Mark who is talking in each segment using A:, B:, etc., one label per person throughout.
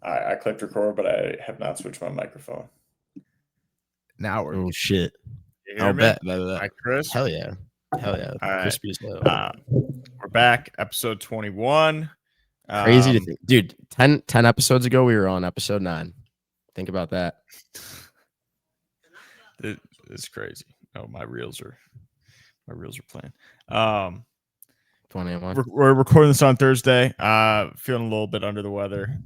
A: I clicked record, but I have not switched my microphone.
B: Now we're
C: shit.
A: You hear
C: I'll
A: me?
C: bet.
A: Hi, Chris.
C: Hell yeah.
A: All right.
C: Crispy as hell.
A: We're back, episode 21.
C: Crazy to think. Dude, 10 episodes ago, we were on episode 9. Think about that.
A: It's crazy. Oh, my reels are playing.
C: 21.
A: We're recording this on Thursday. Feeling a little bit under the weather.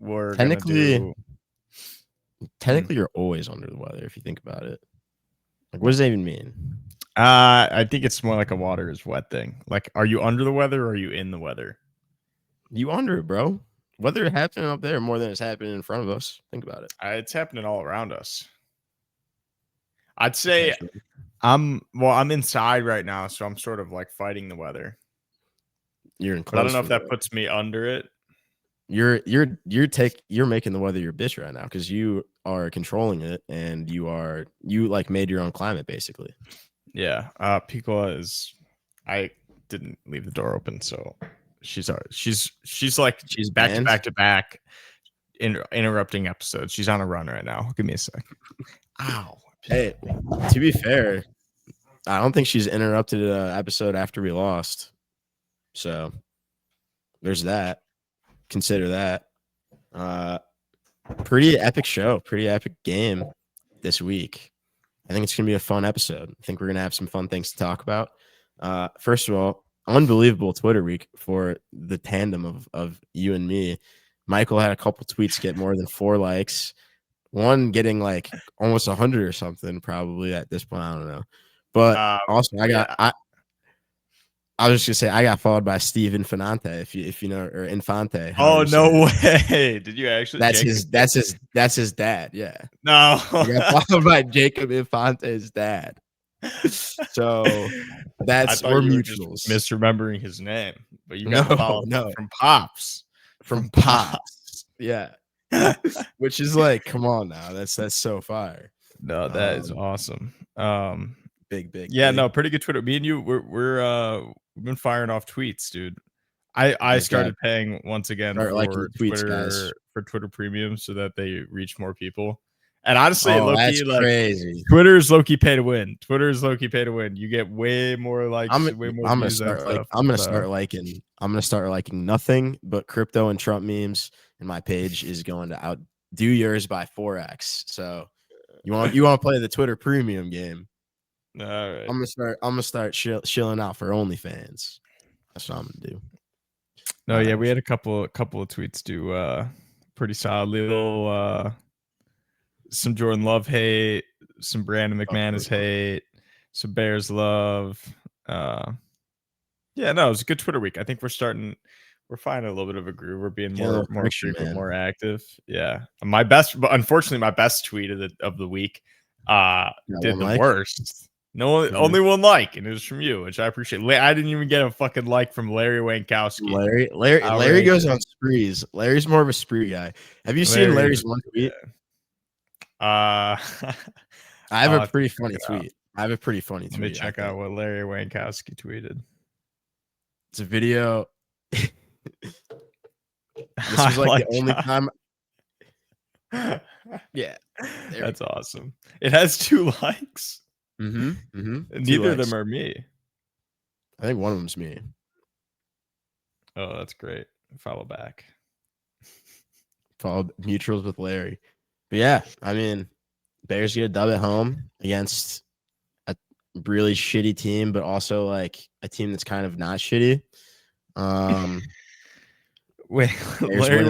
A: We're
C: Technically, you're always under the weather if you think about it. Like, what does that even mean?
A: I think it's more like a water is wet thing. Like, are you under the weather or are you in the weather?
C: You under it, bro. Weather is happening up there more than it's happening in front of us. Think about it.
A: It's happening all around us. I'd say I'm inside right now, so I'm sort of like fighting the weather.
C: You're in.
A: But I don't know if that puts me under it.
C: You're making the weather your bitch right now because you are controlling it and you like made your own climate basically.
A: Yeah. Picola is. I didn't leave the door open, so she's back to back interrupting episodes. She's on a run right now. Give me a sec. Ow.
C: Hey, to be fair, I don't think she's interrupted an episode after we lost. So there's that. Consider that. Pretty epic show, pretty epic game this week. I think it's gonna be a fun episode. I think we're gonna have some fun things to talk about. First of all, unbelievable Twitter week for the tandem of you and me. Michael had a couple tweets get more than 4 likes. One getting like almost 100 or something, probably at this point. I don't know. But also, I was just gonna say I got followed by Steve Infante, if you know, or Infante.
A: Oh no way! Did you actually?
C: That's his dad. Yeah.
A: No.
C: I got followed by Jacob Infante's dad. So we're mutuals.
A: Misremembering his name, but you got followed from Pops.
C: From Pops. Yeah. Which is like, come on now. That's so fire.
A: No, that is awesome.
C: Big.
A: Yeah, no, pretty good Twitter. Me and you, we've been firing off tweets, dude. I started paying once again for Twitter Premium so that they reach more people. And honestly,
C: that's crazy.
A: Twitter is low-key pay to win. You get way more likes. I'm gonna
C: start liking nothing but crypto and Trump memes, and my page is going to outdo yours by 4x. So you want to play the Twitter Premium game?
A: All right.
C: I'm gonna start chilling out for OnlyFans. That's what I'm gonna do.
A: No, yeah, we had a couple of tweets do pretty solidly. Little some Jordan Love hate, some Brandon McManus hate, some Bears love. Yeah, no, it was a good Twitter week. I think we're finding a little bit of a groove. We're being more frequent, more active. Yeah, unfortunately, my best tweet of the week did the worst. Only one like, and it was from you, which I appreciate. I didn't even get a fucking like from Larry Wankowski.
C: Larry goes on sprees. Larry's more of a spree guy. Have you seen Larry's one tweet?
A: I
C: have a pretty funny tweet. Let
A: me check out what Larry Wankowski tweeted.
C: It's a video. This was like the only time. Yeah,
A: that's awesome. It has 2 likes. Neither of them are me.
C: I think one of them's me.
A: Oh, that's great. Follow back.
C: Followed mutuals with Larry. But yeah, I mean, Bears get a dub at home against a really shitty team, but also like a team that's kind of not shitty.
A: Wait, Larry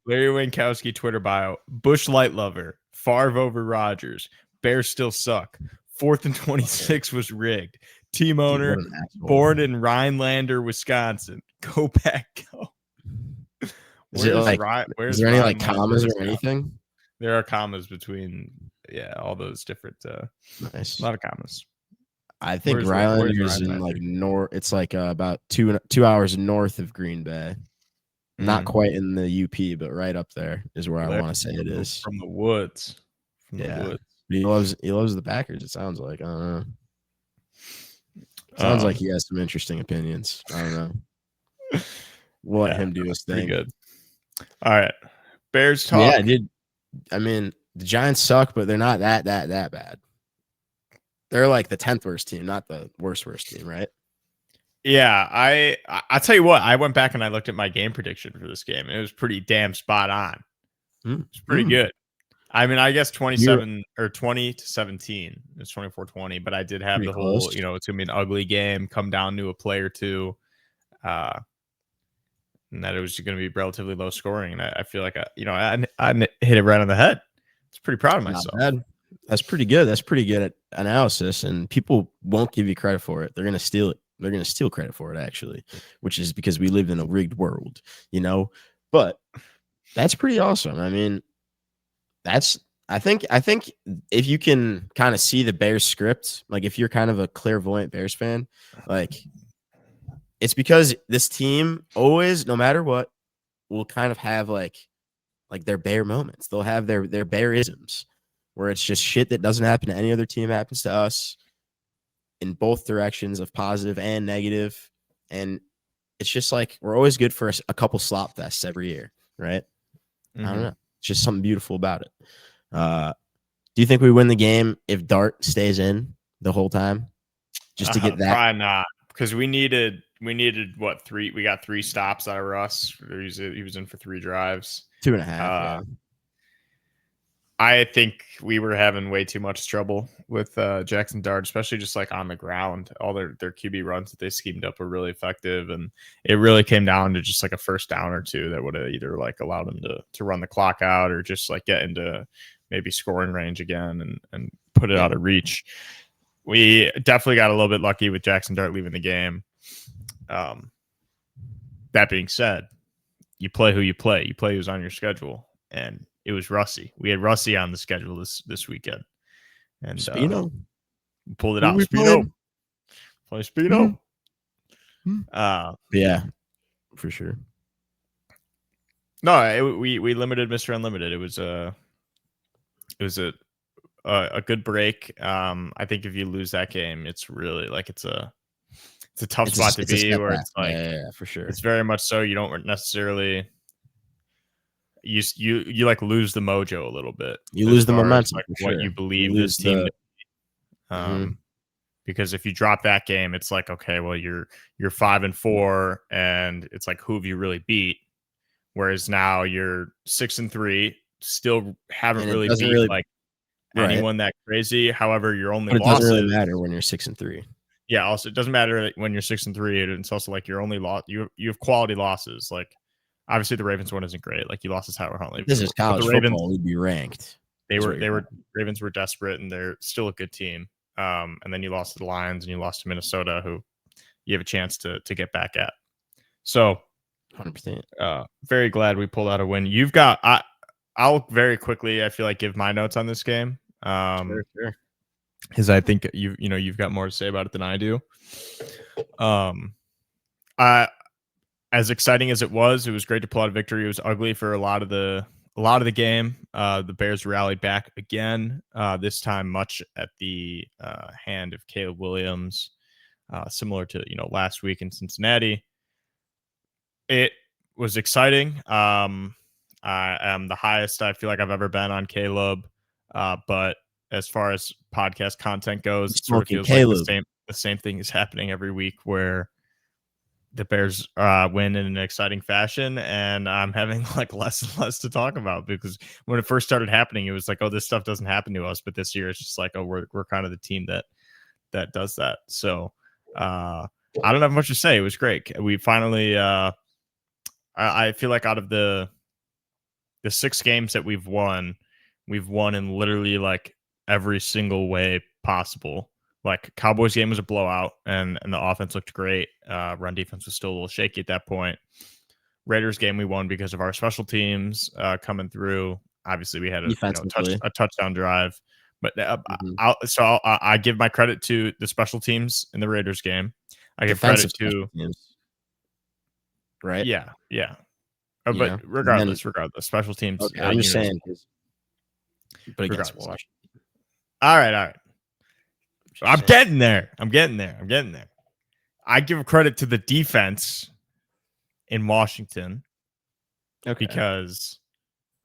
A: Wankowski Twitter bio: Bush Light lover, Favre over Rodgers. Bears still suck. 4th and 26 was rigged. Team owner, born in Rhinelander, Wisconsin. Go back, go.
C: Is there any like commas or anything?
A: There are commas between all those different.
C: Nice.
A: A lot of commas.
C: I think Rhinelander is in like north. It's like about 2 hours north of Green Bay. Not quite in the UP, but right up there is where I want to say it is.
A: From the woods.
C: He loves the Packers. It sounds like. I don't know. Sounds like he has some interesting opinions. I don't know. We'll let him do his
A: pretty
C: thing.
A: good. All right, Bears talk.
C: Yeah, dude. I mean, the Giants suck, but they're not that bad. They're like the 10th worst team, not the worst team, right?
A: Yeah, I'll tell you what. I went back and I looked at my game prediction for this game. And it was pretty damn spot on. It's pretty good. I mean, I guess 27 or 20 to 17. It's 24-20, but I did have the whole, it's going to be an ugly game, come down to a play or two, and that it was going to be relatively low scoring. And I feel like, I hit it right on the head. It's pretty proud of myself.
C: Not bad. That's pretty good. That's pretty good at analysis, and people won't give you credit for it. They're going to steal it. They're going to steal credit for it, actually, which is because we live in a rigged world, But that's pretty awesome. I mean, I think if you can kind of see the Bears script, like if you're kind of a clairvoyant Bears fan, like it's because this team always, no matter what, will kind of have like their Bear moments. They'll have their Bearisms where it's just shit that doesn't happen to any other team happens to us in both directions of positive and negative. And it's just like we're always good for a couple slop fests every year, right? I don't know. It's just something beautiful about it. Do you think we win the game if Dart stays in the whole time? Just to get that?
A: Probably not, because we needed what, 3? We got 3 stops out of Russ. He was in for 3 drives.
C: 2.5. Yeah.
A: I think we were having way too much trouble with Jackson Dart, especially just like on the ground. All their QB runs that they schemed up were really effective, and it really came down to just like a first down or two that would have either like allowed him to run the clock out or just like get into maybe scoring range again and put it out of reach. We definitely got a little bit lucky with Jackson Dart leaving the game. That being said, you play who you play. You play who's on your schedule, and it was Russie. We had Russie on the schedule this weekend, and
C: Spino
A: pulled it out. Spino, play Spino.
C: Yeah, for sure.
A: No, we limited Mr. Unlimited. It was a good break. I think if you lose that game, it's really like it's a tough spot to be where it's like,
C: yeah, for sure.
A: It's very much so. You don't necessarily you like lose the mojo a little bit.
C: You lose the momentum,
A: like
C: for
A: what
C: sure.
A: you believe this team. Because if you drop that game, it's like, okay, well you're 5-4, and it's like, who have you really beat? Whereas now you're 6-3, still haven't really beat like anyone that crazy. However, your only losses,
C: doesn't really matter when you're 6-3.
A: Yeah, also it doesn't matter when you're 6-3. It's also like your only loss. You have quality losses. Like obviously the Ravens one isn't great. Like you lost to Tyler Huntley.
C: This is college football. We'd be ranked.
A: Ravens were desperate, and they're still a good team. And then you lost to the Lions and you lost to Minnesota, who you have a chance to get back at. So
C: 100%.
A: Very glad we pulled out a win. You've got I'll very quickly, I feel like, give my notes on this game.
C: Sure.
A: Because I think you've got more to say about it than I do. As exciting as it was great to pull out a victory. It was ugly for a lot of the game. The Bears rallied back again, this time much at the hand of Caleb Williams, similar to last week in Cincinnati. It was exciting. I am the highest I feel like I've ever been on Caleb, but as far as podcast content goes, it sort of feels like the same thing is happening every week, where the Bears win in an exciting fashion, and I'm having like less and less to talk about, because when it first started happening, it was like, oh, this stuff doesn't happen to us, but this year it's just like, oh, we're kind of the team that does that. So I don't have much to say. It was great. We finally I feel like out of the 6 games that we've won in literally like every single way possible. Like Cowboys game was a blowout, and the offense looked great. Run defense was still a little shaky at that point. Raiders game we won because of our special teams coming through. Obviously, we had a touchdown drive, but I give my credit to the special teams in the Raiders game. I give credit to
C: right.
A: Yeah. But regardless, special teams.
C: Okay, I'm just saying. But
A: against Washington. All right. I'm getting there. I give credit to the defense in Washington
C: Okay.
A: because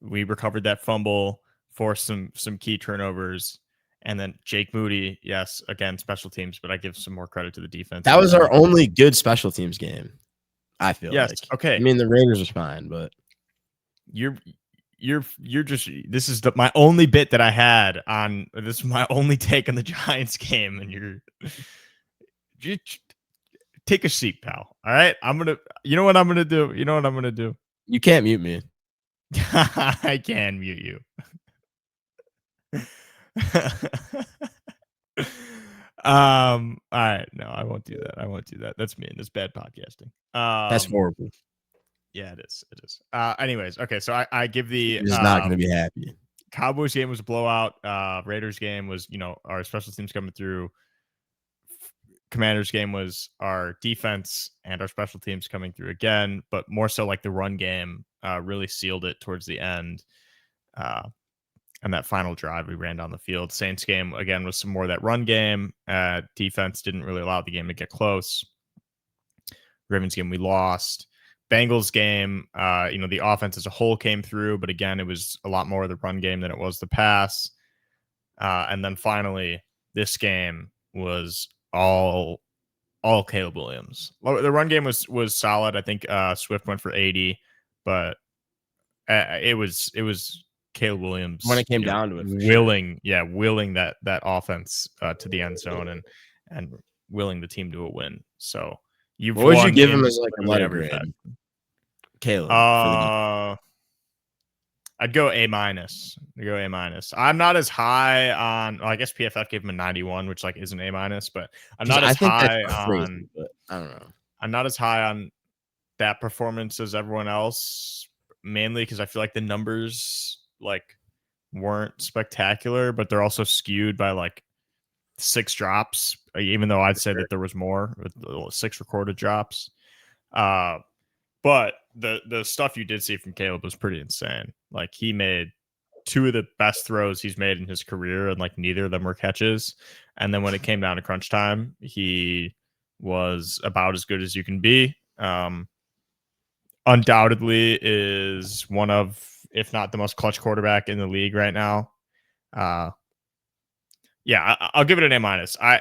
A: we recovered that fumble, forced some key turnovers, and then Jake Moody, yes, again, special teams, but I give some more credit to the defense.
C: That was our only good special teams game, I feel
A: yes,
C: like.
A: okay.
C: I mean, the Raiders are fine, but
A: You're just this is my only bit that I had on this is my only take on the Giants game, and you take a seat, pal. All right, you know what I'm gonna do.
C: you can't mute me.
A: I can mute you. All right, no, I won't do that. That's mean. That's bad podcasting.
C: That's horrible.
A: Yeah, it is. Anyways, okay, so I give the
C: He's not going to be happy.
A: Cowboys game was a blowout. Raiders game was, our special teams coming through. Commanders game was our defense and our special teams coming through again, but more so like the run game really sealed it towards the end. And that final drive we ran down the field. Saints game, again, was some more of that run game. Defense didn't really allow the game to get close. Ravens game, we lost. Bengals game, the offense as a whole came through, but again, it was a lot more of the run game than it was the pass. And then finally, this game was all Caleb Williams. The run game was solid. I think Swift went for 80, but it was Caleb Williams
C: when it came down to it,
A: willing that offense to the end zone and willing the team to a win. So
C: what would you give him as like a letter grade? Caleb,
A: I'd go A-. I'm not as high on. Well, I guess PFF gave him a 91, which like is an A-, but I'm not as high on.
C: But I don't know.
A: I'm not as high on that performance as everyone else, mainly because I feel like the numbers like weren't spectacular, but they're also skewed by like 6 drops. Even though I'd say that there was more, with 6 recorded drops. But the stuff you did see from Caleb was pretty insane. Like he made 2 of the best throws he's made in his career, and like neither of them were catches. And then when it came down to crunch time, he was about as good as you can be. Undoubtedly is one of, if not the most clutch quarterback in the league right now. Yeah, I'll give it an A-.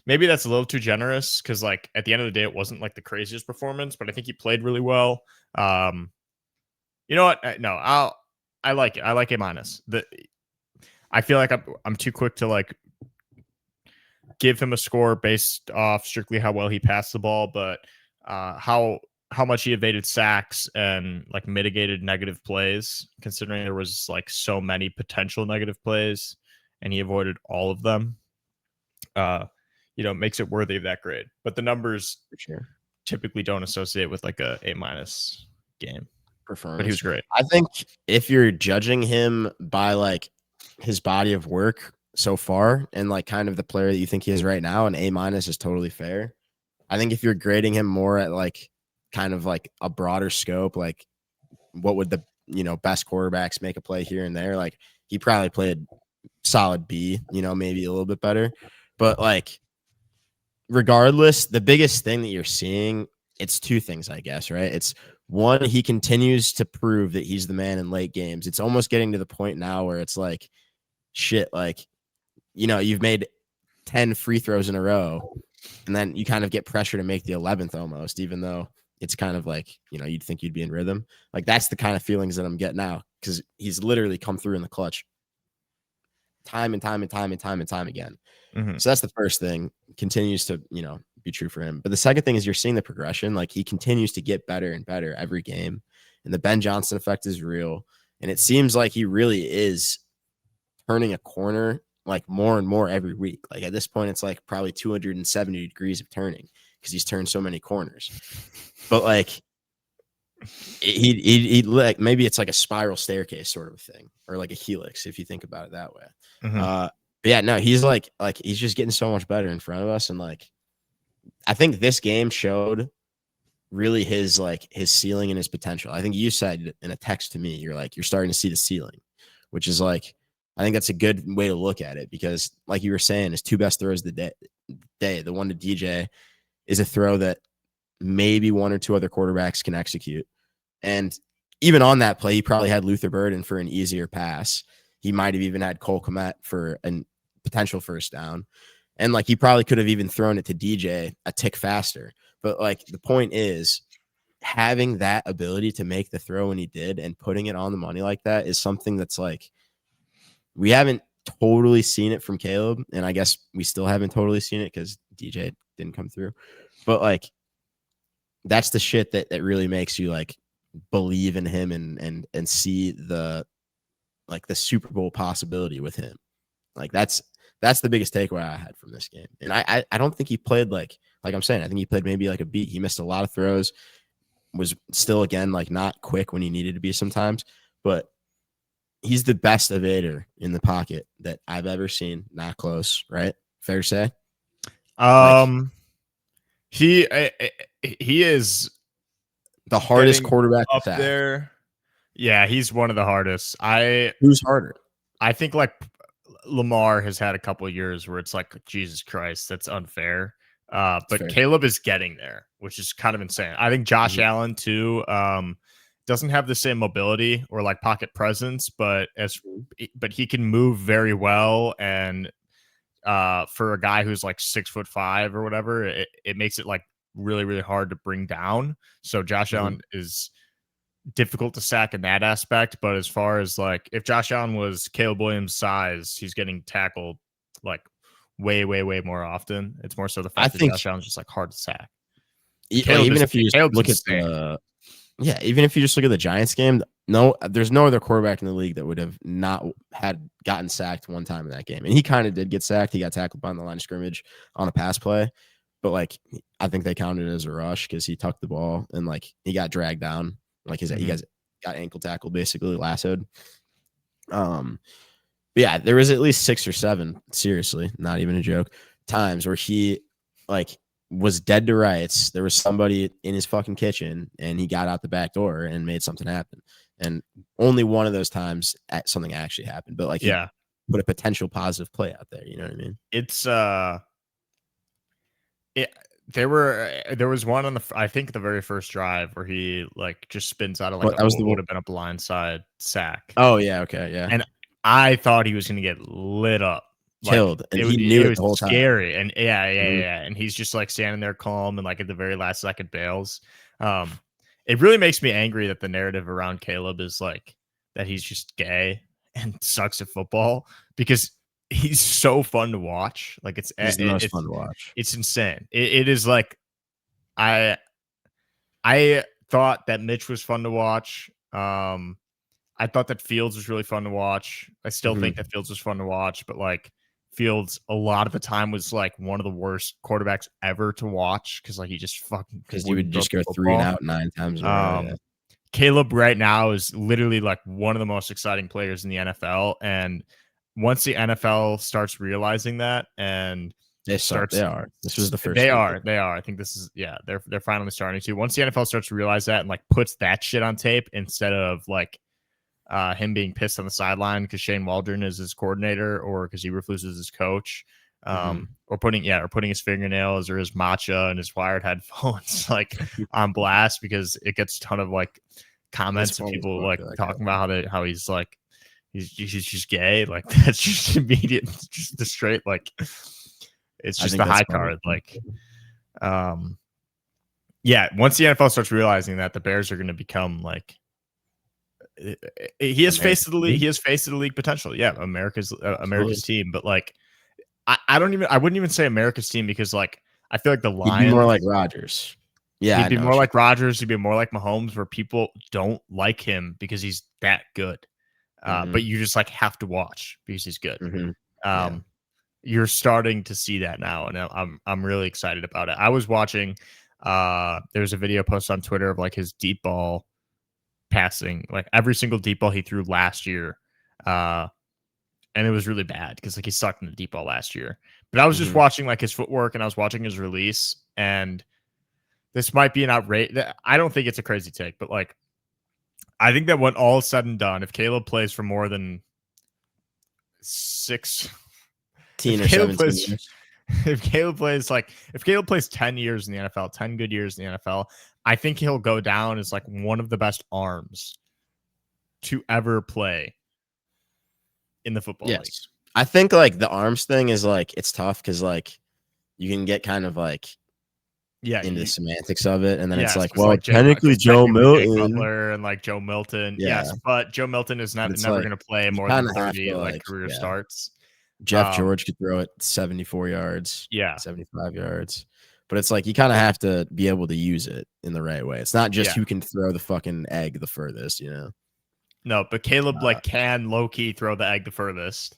A: Maybe that's a little too generous because, like, at the end of the day, it wasn't like the craziest performance, but I think he played really well. You know what? No, I like it. I like A-. I feel like I'm too quick to like give him a score based off strictly how well he passed the ball, but how much he evaded sacks and like mitigated negative plays, considering there was like so many potential negative plays and he avoided all of them. Makes it worthy of that grade. But the numbers
C: for sure
A: typically don't associate with like a A- game performance. But he was great.
C: I think if you're judging him by like his body of work so far and like kind of the player that you think he is right now, an A- is totally fair. I think if you're grading him more at like kind of like a broader scope, like what would the best quarterbacks make a play here and there, like he probably played solid B, maybe a little bit better. But like regardless, the biggest thing that you're seeing, it's 2 things, I guess, right? It's one, he continues to prove that he's the man in late games. It's almost getting to the point now where it's like, shit, like, you've made 10 free throws in a row, and then you kind of get pressure to make the 11th almost, even though it's kind of like, you'd think you'd be in rhythm. Like, that's the kind of feelings that I'm getting now because he's literally come through in the clutch time and time again.
A: Mm-hmm.
C: So that's the first thing. Continues to, be true for him. But the second thing is you're seeing the progression. Like he continues to get better and better every game. And the Ben Johnson effect is real. And it seems like he really is turning a corner like more and more every week. Like at this point, it's like probably 270 degrees of turning because he's turned so many corners. But like he like maybe it's like a spiral staircase sort of thing, or like a helix if you think about it that way.
A: Mm-hmm.
C: But yeah, no, he's like he's just getting so much better in front of us, and like I think this game showed really his ceiling and his potential. I think you said in a text to me, you're starting to see the ceiling, which is like I think that's a good way to look at it because, like you were saying, his 2 best throws the day, the one to DJ is a throw that maybe one or two other quarterbacks can execute. And even on that play, he probably had Luther Burden for an easier pass. He might have even had Cole Kmet for a potential first down. And like he probably could have even thrown it to DJ a tick faster. But like the point is, having that ability to make the throw when he did and putting it on the money like that is something that's like we haven't totally seen it from Caleb. And I guess we still haven't totally seen it because DJ didn't come through. But like that's the shit that really makes you like believe in him and see the like the Super Bowl possibility with him. Like that's the biggest takeaway I had from this game. And I don't think he played like I'm saying, I think he played maybe like a beat. He missed a lot of throws, was still again like not quick when he needed to be sometimes, but he's the best evader in the pocket that I've ever seen. Not close, right? Fair to say.
A: He is
C: the hardest quarterback
A: up there. Yeah, he's one of the hardest.
C: Who's harder?
A: I think like Lamar has had a couple of years where it's like, Jesus Christ, that's unfair. But fair. Caleb is getting there, which is kind of insane. I think Josh Allen too doesn't have the same mobility or like pocket presence, but he can move very well. And for a guy who's like 6'5" or whatever, it makes it like really, really hard to bring down. So Josh Allen is difficult to sack in that aspect. But as far as like if Josh Allen was Caleb Williams' size, he's getting tackled like way, way, way more often. It's more so the fact that Josh Allen's just like hard to sack.
C: Even if you just look at even if you just look at the Giants game, there's no other quarterback in the league that would have not gotten sacked one time in that game. And he kind of did get sacked. He got tackled behind the line of scrimmage on a pass play. But like I think they counted it as a rush because he tucked the ball and like he got dragged down. Like he got ankle tackled, basically lassoed. But yeah, there was at least 6 or 7, seriously, not even a joke, times where he like was dead to rights. There was somebody in his fucking kitchen and he got out the back door and made something happen. And only one of those times something actually happened. But like, he put a potential positive play out there. You know what I mean?
A: It's there was one on I think the very first drive where he like just spins out of like what would have been a blindside sack.
C: Oh yeah, okay, yeah.
A: And I thought he was gonna get lit up,
C: killed, and he knew it the whole
A: scary.
C: time.
A: And yeah, and he's just like standing there calm and like at the very last second bails. It really makes me angry that the narrative around Caleb is like that he's just gay and sucks at football because he's so fun to watch. Like
C: he's the most fun to watch.
A: It's insane. It is like I thought that Mitch was fun to watch. I thought that Fields was really fun to watch. I still think that Fields was fun to watch, but like Fields a lot of the time was like one of the worst quarterbacks ever to watch because like he just fucking
C: because he would just go 3 and out 9 times.
A: Caleb right now is literally like one of the most exciting players in the NFL, and once the NFL starts realizing that, and
C: This was the first.
A: They are. I think this is they're finally starting to. Once the NFL starts to realize that and like puts that shit on tape instead of like him being pissed on the sideline because Shane Waldron is his coordinator or because Eberflus is his coach, or putting his fingernails or his matcha and his wired headphones like on blast because it gets a ton of like comments of people like talking about how he's like he's just gay. Like that's just immediate, just the straight like it's just the high card. Like once the NFL starts realizing that, the Bears are going to become like he has faced the league. He has faced the league potential. Yeah, America's team, but like I wouldn't even say America's team because like I feel like the Lions
C: he'd be more like Rodgers. Yeah,
A: he'd be more like Rodgers. He'd be more like Mahomes, where people don't like him because he's that good. But you just like have to watch because he's good. You're starting to see that now, and I'm really excited about it. I was watching. There's a video post on Twitter of like his deep ball passing, like every single deep ball he threw last year, and it was really bad because like he sucked in the deep ball last year. But I was just watching like his footwork, and I was watching his release, and this might be an outrage. I don't think it's a crazy take, but like I think that when all is said and done, if Caleb plays for more than 16 or 17 years. if Caleb plays 10 years in the NFL, 10 good years in the NFL, I think he'll go down as like one of the best arms to ever play in the football league.
C: I think like the arms thing is like it's tough because like you can get kind of like into the semantics of it, and then it's like, well, like technically Joe Milton,
A: Butler, and like Joe Milton, yes, but Joe Milton is never
C: like,
A: going to play more than 30 like career starts.
C: Jeff George could throw it 74 yards, 75 yards, but it's like you kind of have to be able to use it in the right way. It's not just who can throw the fucking egg the furthest, you know.
A: No, but Caleb like can low key throw the egg the furthest,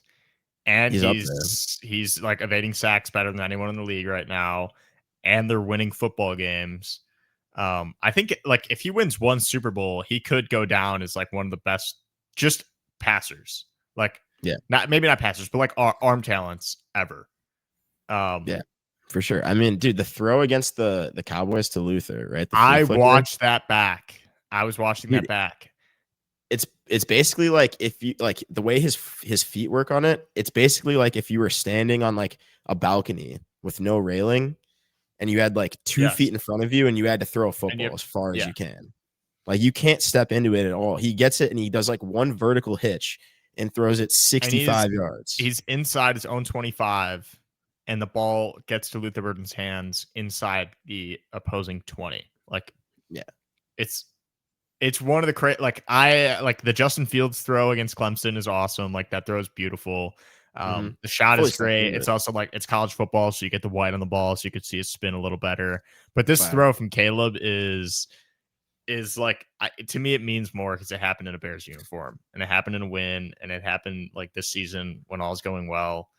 A: and he's like evading sacks better than anyone in the league right now, and they're winning football games. I think like if he wins one Super Bowl, he could go down as like one of the best just passers. Like maybe not passers, but like arm talents ever.
C: For sure. I mean, dude, the throw against the Cowboys to Luther, right?
A: I watched that back. I was watching that back.
C: It's basically like if you like the way his feet work on it, it's basically like if you were standing on like a balcony with no railing and you had like 2 feet in front of you and you had to throw a football as far as you can. Like you can't step into it at all. He gets it and he does like one vertical hitch and throws it 65 yards.
A: He's inside his own 25 and the ball gets to Luther Burden's hands inside the opposing 20. Like, it's one of the like the Justin Fields throw against Clemson is awesome. Like that throw is beautiful. The shot is great. It's also like it's college football, so you get the white on the ball, so you could see it spin a little better. But this throw from Caleb is like to me it means more because it happened in a Bears uniform and it happened in a win and it happened like this season when all's going well.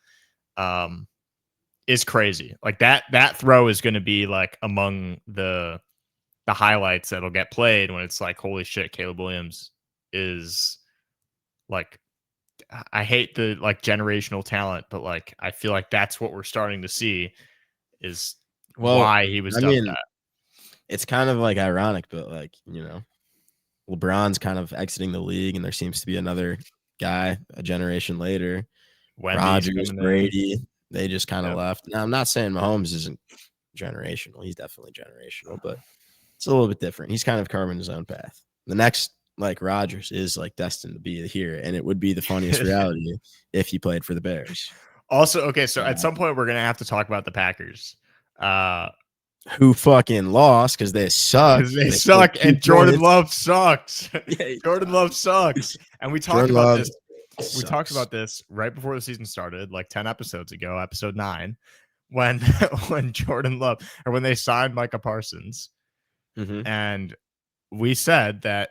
A: Is crazy. Like that throw is going to be like among the highlights that'll get played when it's like, holy shit, Caleb Williams is like, I hate the like generational talent, but like, I feel like that's what we're starting to see is why he was dubbed that.
C: It's kind of like ironic, but like, you know, LeBron's kind of exiting the league and there seems to be another guy a generation later. Rodgers, Brady, they just kind of left. Now, I'm not saying Mahomes isn't generational. He's definitely generational, but it's a little bit different. He's kind of carving his own path. The next, like Rodgers, is like destined to be here, and it would be the funniest reality if he played for the Bears.
A: Also, okay, so at some point we're gonna have to talk about the Packers,
C: who fucking lost because they suck.
A: They suck, and Jordan Love sucks. Jordan Love sucks, and we talked about this. We talked about this right before the season started, like 10 episodes ago, episode 9, when Jordan Love or when they signed Micah Parsons. And we said that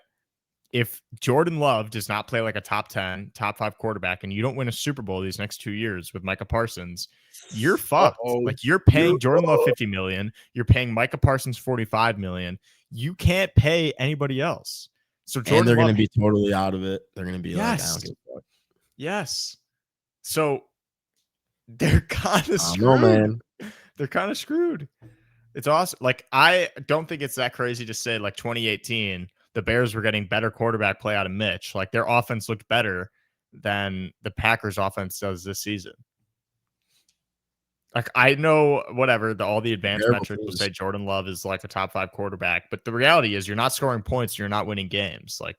A: if Jordan Love does not play like a top 10, top 5 quarterback, and you don't win a Super Bowl these next 2 years with Micah Parsons, you're fucked. Like you're paying Jordan Love $50 million. You're paying Micah Parsons $45 million. You can't pay anybody else. So Jordan
C: they're going to be totally out of it. They're going to be like, I don't give a fuck.
A: Yes. So they're kind of screwed. Man. They're kind of screwed. It's awesome. Like, I don't think it's that crazy to say, like, 2018, the Bears were getting better quarterback play out of Mitch. Like, their offense looked better than the Packers' offense does this season. Like, I know, whatever, all the advanced metrics will say Jordan Love is, like, a top 5 quarterback. But the reality is you're not scoring points and you're not winning games. Like,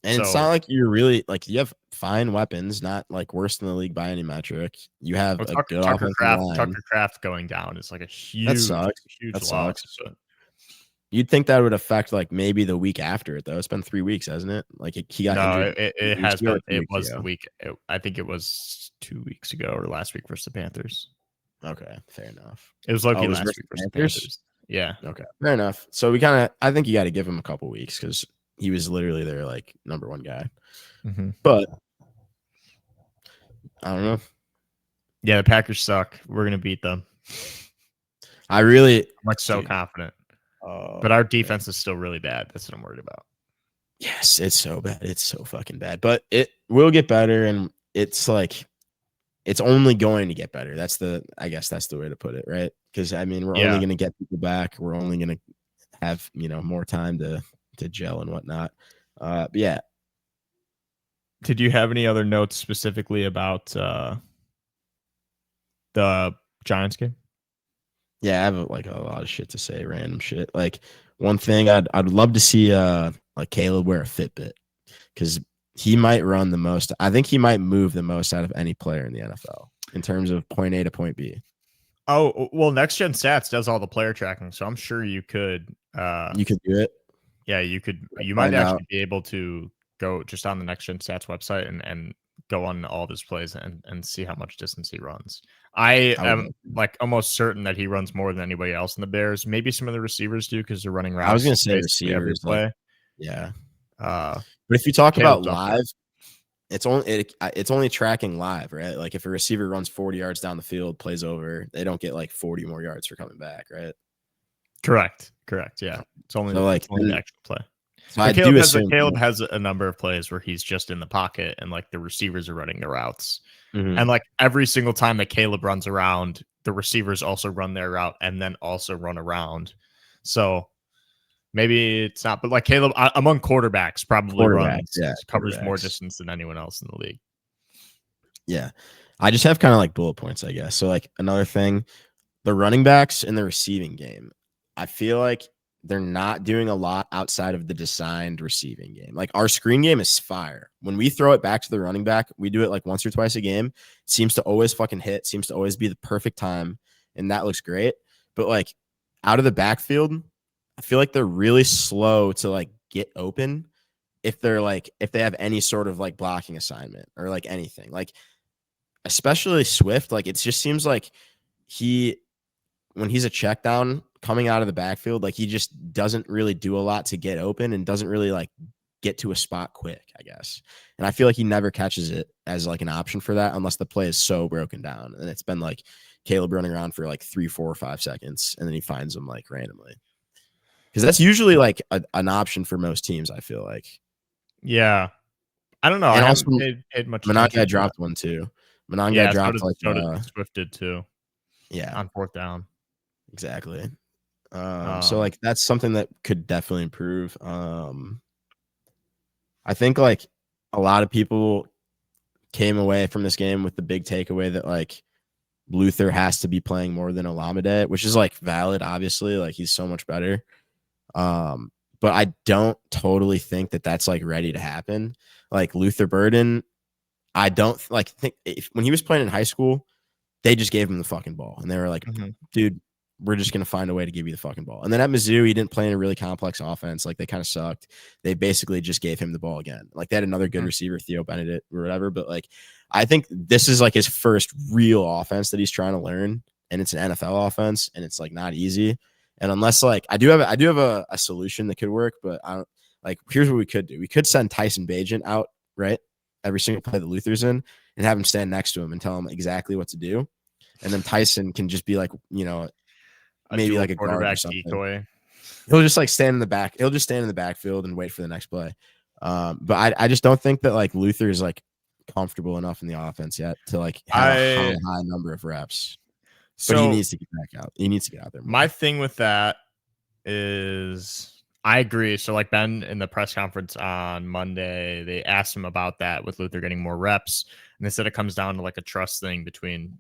C: and it's not like you're really, like, you have fine weapons, not, like, worse than the league by any metric. You have a good offensive line.
A: Tucker Kraft going down is, like, a huge loss. But
C: you'd think that would affect, like, maybe the week after it, though. It's been 3 weeks, hasn't it? Like, he got injured.
A: It has been. It was the week. I think it was 2 weeks ago or last week versus the Panthers.
C: Okay, fair enough.
A: It was lucky last week versus the Panthers. Yeah.
C: Okay, fair enough. So I think you got to give him a couple weeks because he was literally their like number 1 guy. But I don't know.
A: Yeah, the Packers suck. We're gonna beat them.
C: I'm
A: like so confident. But our defense is still really bad. That's what I'm worried about.
C: Yes, it's so bad. It's so fucking bad. But it will get better, and it's like it's only going to get better. I guess that's the way to put it, right? Because I mean, we're only going to get people back. We're only going to have more time to gel and whatnot. But yeah.
A: Did you have any other notes specifically about The Giants game.
C: Yeah, I have like a lot of shit to say, random shit. Like one thing I'd love to see like Caleb wear a Fitbit because he might run the most. I think he might move the most out of any player in the NFL in terms of point A to point B.
A: Oh, well, Next Gen Stats does all the player tracking, so I'm sure you could.
C: You could do it.
A: Yeah, you could. You
C: Find
A: might
C: out.
A: actually be able to go just on the Next Gen Stats website and go on all of his plays and see how much distance he runs. I am like almost certain that he runs more than anybody else in the Bears. Maybe some of the receivers do because they're running routes.
C: I was gonna say
A: basically every
C: receivers,
A: play.
C: like, yeah.
A: But
C: if you talk
A: Caleb's
C: about
A: up there.
C: live, it's only tracking live, right? Like if a receiver runs 40 yards down the field, plays over, they don't get like 40 more yards for coming back, right?
A: Correct. Yeah, it's only the actual play.
C: So I do assume
A: Caleb has a number of plays where he's just in the pocket and like the receivers are running the routes.
C: Mhm.
A: And like every single time that Caleb runs around, the receivers also run their route and then also run around. So maybe it's not, but like Caleb among quarterbacks probably covers more distance than anyone else in the league.
C: Yeah. I just have kind of like bullet points, I guess. So like another thing, the running backs in the receiving game, I feel like they're not doing a lot outside of the designed receiving game. Like our screen game is fire. When we throw it back to the running back, we do it like once or twice a game. It seems to always fucking hit, seems to always be the perfect time. And that looks great. But like out of the backfield, I feel like they're really slow to like get open if they have any sort of like blocking assignment or like anything. Like especially Swift, like it just seems like when he's a check down coming out of the backfield, like he just doesn't really do a lot to get open and doesn't really like get to a spot quick, I guess. And I feel like he never catches it as like an option for that unless the play is so broken down. And it's been like Caleb running around for like 3, 4, or 5 seconds and then he finds them like randomly. Because that's usually like an option for most teams, I feel like.
A: Yeah. I don't know.
C: And
A: I
C: also,
A: haven't paid much
C: Manan
A: attention
C: guy
A: to
C: dropped
A: that.
C: one too. Manan guy dropped
A: so did Swift did too.
C: Yeah.
A: On 4th down.
C: Exactly. So like that's something that could definitely improve. I think like a lot of people came away from this game with the big takeaway that like Luther has to be playing more than Olamide, which is like valid, obviously. Like he's so much better. But I don't totally think that that's like ready to happen. Like Luther Burden, I don't like think when he was playing in high school, they just gave him the fucking ball and they were like, dude, we're just going to find a way to give you the fucking ball. And then at Mizzou, he didn't play in a really complex offense. Like they kind of sucked. They basically just gave him the ball again. Like they had another good receiver, Theo Benedict or whatever. But like, I think this is like his first real offense that he's trying to learn. And it's an NFL offense and it's like not easy. And unless like, I do have a solution that could work, but I don't like, here's what we could do. We could send Tyson Bagent out, right? Every single play that Luther's in and have him stand next to him and tell him exactly what to do. And then Tyson can just be like, you know, maybe like a quarterback decoy. He'll just like stand in the back. He'll just stand in the backfield and wait for the next play. But I just don't think that like Luther is like comfortable enough in the offense yet to like have a high number of reps. But he needs to get back out. He needs to get out there more.
A: My thing with that is I agree. So like Ben in the press conference on Monday, they asked him about that with Luther getting more reps. And they said it comes down to like a trust thing between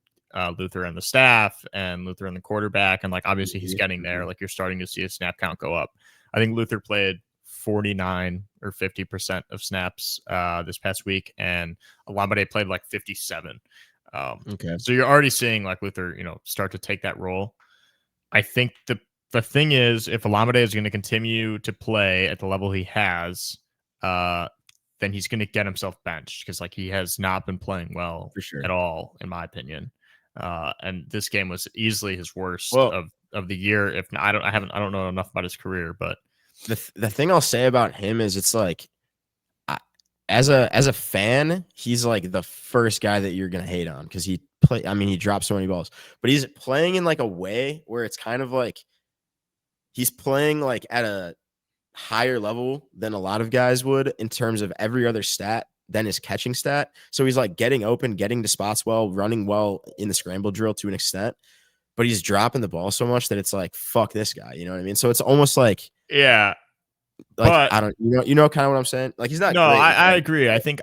A: Luther and the staff and Luther and the quarterback. And like, obviously he's getting there. Like you're starting to see his snap count go up. I think Luther played 49 or 50% of snaps this past week. And Olamide played like 57.
C: Okay.
A: So you're already seeing like Luther, you know, start to take that role. I think the thing is, if Olamide is going to continue to play at the level he has, then he's going to get himself benched because like he has not been playing well at all, in my opinion. And this game was easily his worst of the year. If not, I don't know enough about his career, but
C: the thing I'll say about him is it's like, as a fan, he's like the first guy that you're gonna hate on because he dropped so many balls, but he's playing in like a way where it's kind of like he's playing like at a higher level than a lot of guys would in terms of every other stat than his catching stat. So he's like getting open, getting to spots well, running well in the scramble drill to an extent, but he's dropping the ball so much that it's like, fuck this guy. You know what I mean? So it's almost like,
A: yeah,
C: like,
A: but
C: I don't, you know, kind of what I'm saying? Like he's not.
A: No,
C: great,
A: I agree. I think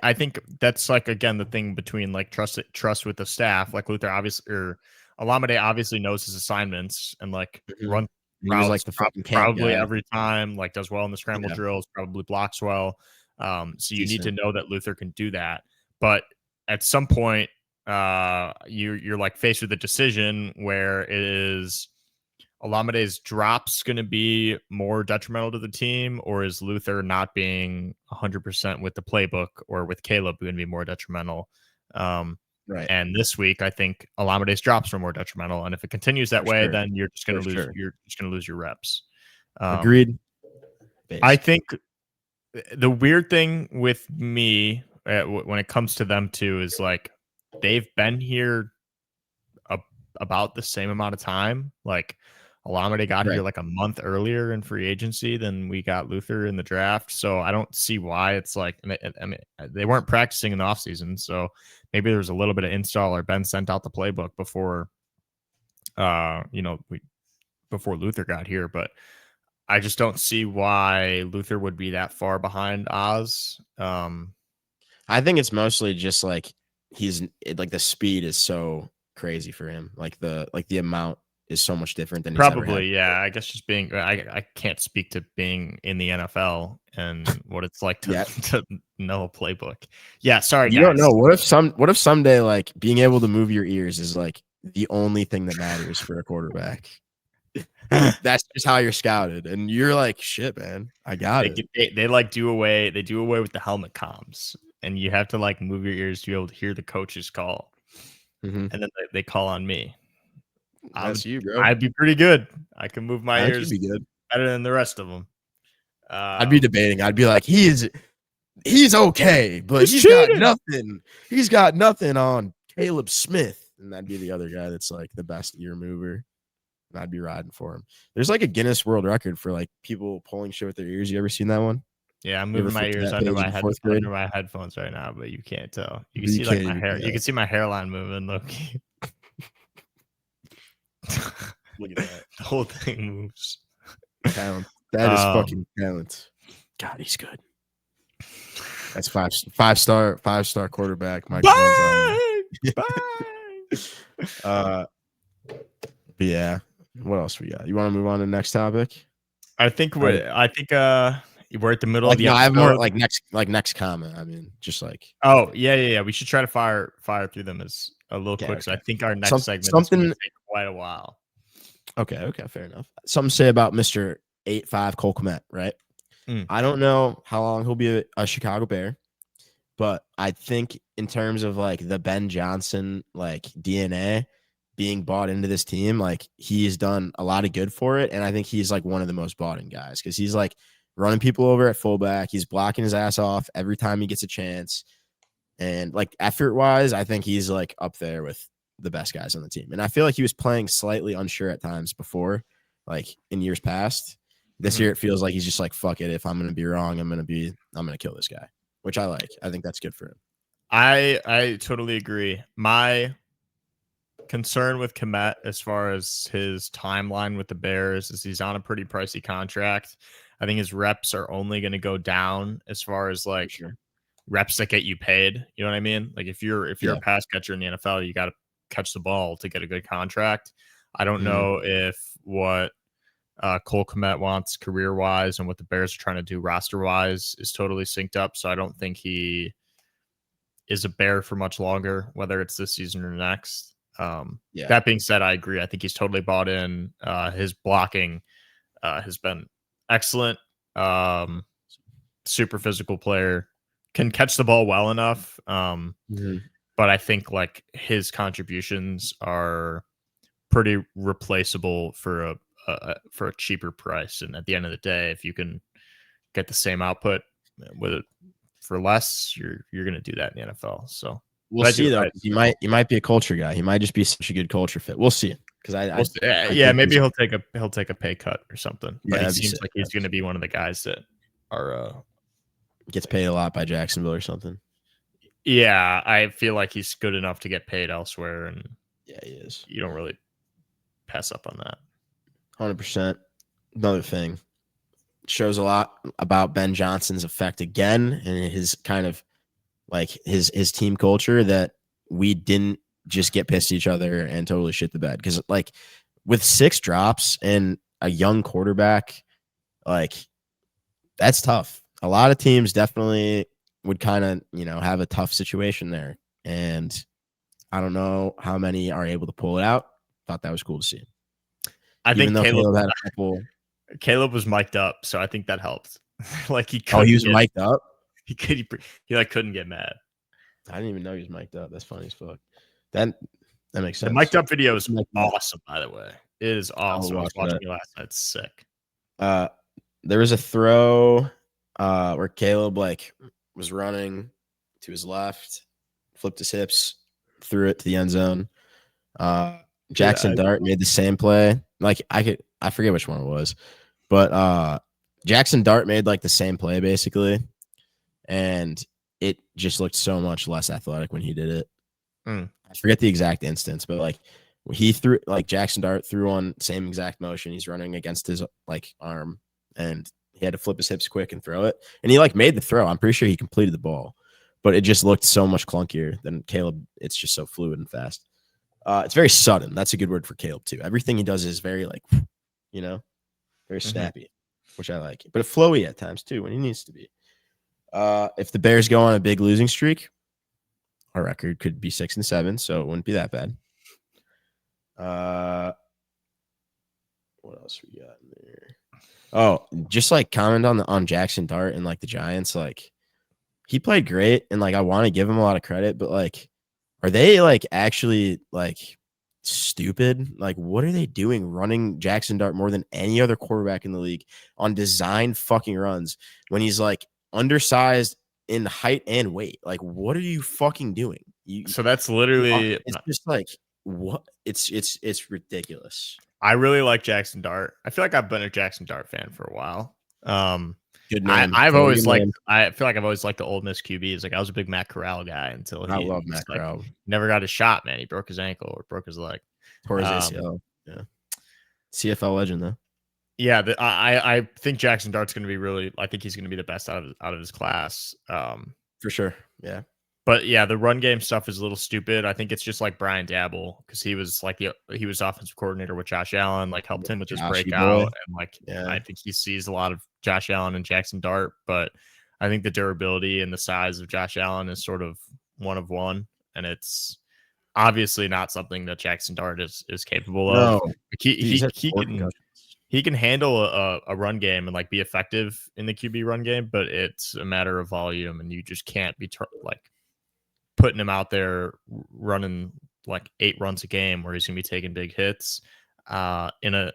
A: that's like, again, the thing between like trust with the staff, like Luther obviously, or Olamide obviously knows his assignments and like run
C: He was like the fucking camp
A: probably
C: guy.
A: every time, like does well in the scramble drills, probably blocks well. So you need to know that Luther can do that. But at some point, you're like faced with a decision where it is Olamide's drops going to be more detrimental to the team, or is Luther not being 100% with the playbook or with Caleb going to be more detrimental?
C: Right.
A: And this week, I think Olamide's drops are more detrimental, and if it continues that way, then you're just going to lose. You're just going to lose your reps.
C: Agreed.
A: I think the weird thing with me when it comes to them too is like they've been here about the same amount of time. Like Olamide got here like a month earlier in free agency than we got Luther in the draft. So I don't see why it's like, I mean, they weren't practicing in the offseason. So maybe there was a little bit of install or Ben sent out the playbook before, before Luther got here. But I just don't see why Luther would be that far behind Oz.
C: I think it's mostly just like the speed is so crazy for him. Like the amount is so much different than
A: probably. Yeah, I guess just being I can't speak to being in the NFL and what it's like to know a playbook. Yeah, sorry,
C: you
A: guys.
C: don't know. What if someday like being able to move your ears is like the only thing that matters for a quarterback? That's just how you're scouted, and you're like, shit, man, I got it.
A: They like do away with the helmet comms, and you have to like move your ears to be able to hear the coach's call, and then they call on me.
C: That's you, bro.
A: I'd be pretty good. I can move my ears
C: be good.
A: better than the rest of them.
C: I'd be debating. I'd be like, he's okay, but he's got nothing on Caleb Smith, and that'd be the other guy that's like the best ear mover. And I'd be riding for him. There's like a Guinness World Record for like people pulling shit with their ears. You ever seen that one?
A: Yeah, I'm moving my ears under my headphones right now, but you can't tell. You can see like my hair. You can see my hairline moving. Look. Look at that. The whole thing moves.
C: Talent. That is fucking talent. God, he's good. That's five-star quarterback. Mike Bye. But yeah. What else we got? You want to move on to the next topic?
A: I think we're at the middle of the episode.
C: I have more next comment. I mean, just like
A: yeah. We should try to fire through them as a little quick. So I think our next segment is going to take quite a while.
C: Okay, fair enough. Something to say about Mr. 8'5" Cole Kmet, right? I don't know how long he'll be a Chicago Bear, but I think in terms of like the Ben Johnson like DNA being bought into this team, like he's done a lot of good for it, and I think he's like one of the most bought in guys because he's like running people over at fullback. He's blocking his ass off every time he gets a chance, and like effort wise, I think he's like up there with the best guys on the team. And I feel like he was playing slightly unsure at times before, like in years past. This year, it feels like he's just like, fuck it. If I'm going to be wrong, I'm going to kill this guy, which I like. I think that's good for him.
A: I totally agree. My concern with Kmet as far as his timeline with the Bears is he's on a pretty pricey contract. I think his reps are only going to go down as far as like reps that get you paid. You know what I mean? Like if you're a pass catcher in the NFL, you got to catch the ball to get a good contract. I don't know if what Cole Kmet wants career-wise and what the Bears are trying to do roster-wise is totally synced up. So I don't think he is a Bear for much longer, whether it's this season or next. That being said, I agree. I think he's totally bought in. His blocking has been excellent. Super physical player. Can catch the ball well enough. But I think like his contributions are pretty replaceable for a cheaper price. And at the end of the day, if you can get the same output with it for less, you're going to do that in the NFL. So
C: we'll see though. He might be a culture guy. He might just be such a good culture fit. We'll see. Because
A: maybe he'll take a pay cut or something. But it seems like he's going to be one of the guys that are
C: gets paid a lot by Jacksonville or something.
A: Yeah, I feel like he's good enough to get paid elsewhere, and
C: he is.
A: You don't really pass up on that.
C: 100%. Another thing, shows a lot about Ben Johnson's effect again, and his kind of like his team culture that we didn't just get pissed at each other and totally shit the bed. Because like with 6 drops and a young quarterback, like that's tough. A lot of teams definitely would kind of, have a tough situation there. And I don't know how many are able to pull it out. Thought that was cool to see.
D: I think
C: Caleb had a couple.
D: Caleb was mic'd up, so I think that helped. Like he
C: was mic'd up.
D: He couldn't get mad.
C: I didn't even know he was mic'd up. That's funny as fuck. That makes sense.
D: The mic'd up video is awesome, by the way. It is awesome. I was watching it last night. It's sick.
C: There was a throw where Caleb like was running to his left, flipped his hips, threw it to the end zone. Jackson Dart made the same play. Like I forget which one it was, but Jackson Dart made like the same play basically, and it just looked so much less athletic when he did it. I forget the exact instance, but like he threw, like Jackson Dart threw on same exact motion. He's running against his like arm, and he had to flip his hips quick and throw it. And he like made the throw. I'm pretty sure he completed the ball, but it just looked so much clunkier than Caleb. It's just so fluid and fast. It's very sudden. That's a good word for Caleb too. Everything he does is very like, very snappy, which I like. But flowy at times too when he needs to be. If the Bears go on a big losing streak, our record could be 6-7, so it wouldn't be that bad. What else we got in there? Oh, just like comment on Jackson Dart and like the Giants. Like he played great, and like I want to give him a lot of credit, but like, are they like actually like stupid? Like, what are they doing running Jackson Dart more than any other quarterback in the league on designed fucking runs when he's like undersized in height and weight? Like, what are you fucking doing?
D: So that's literally
C: it's just like what? It's ridiculous.
D: I really like Jackson Dart. I feel like I've been a Jackson Dart fan for a while.
C: Good man.
D: I feel like I've always liked the Ole Miss QBs. Like I was a big Matt Corral guy until
C: I love Matt Corral.
D: Never got a shot, man. He broke his ankle or broke his leg.
C: Tore his ACL. Yeah. CFL legend though.
D: Yeah, I think Jackson Dart's going to be really. I think he's going to be the best out of his class.
C: For sure. Yeah.
D: But yeah, the run game stuff is a little stupid. I think it's just like Brian Dabble because he was offensive coordinator with Josh Allen, like helped him with his breakout, and like I think he sees a lot of Josh Allen and Jackson Dart. But I think the durability and the size of Josh Allen is sort of one of one, and it's obviously not something that Jackson Dart is capable of. Like he can handle a run game and like be effective in the QB run game, but it's a matter of volume, and you just can't be putting him out there running like 8 runs a game where he's gonna be taking big hits in a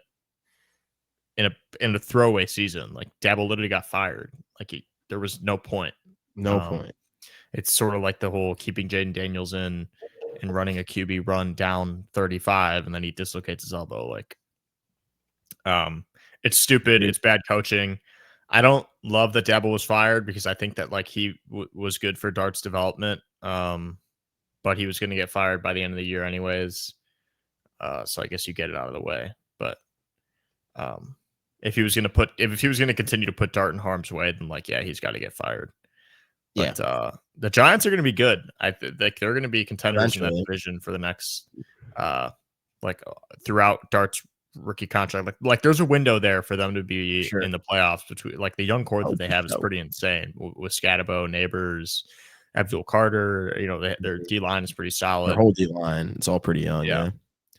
D: throwaway season. Like Dabble literally got fired. Like there was no point.
C: No point.
D: It's sort of like the whole keeping Jaden Daniels in and running a QB run down 35 and then he dislocates his elbow. Like it's stupid. It's bad coaching. I don't love that Dabble was fired because I think that like he was good for Dart's development. But he was going to get fired by the end of the year anyways. So I guess you get it out of the way. But if he was going to continue to put Dart in harm's way, then like, yeah, he's got to get fired. But the Giants are going to be good. I think they're going to be contenders in that division for the next, throughout Dart's rookie contract. Like there's a window there for them to be in the playoffs between like the young core that they have is pretty insane with Scatabo, Neighbors, Abdul Carter. Their D line is pretty solid.
C: Their whole D line, it's all pretty young. Yeah.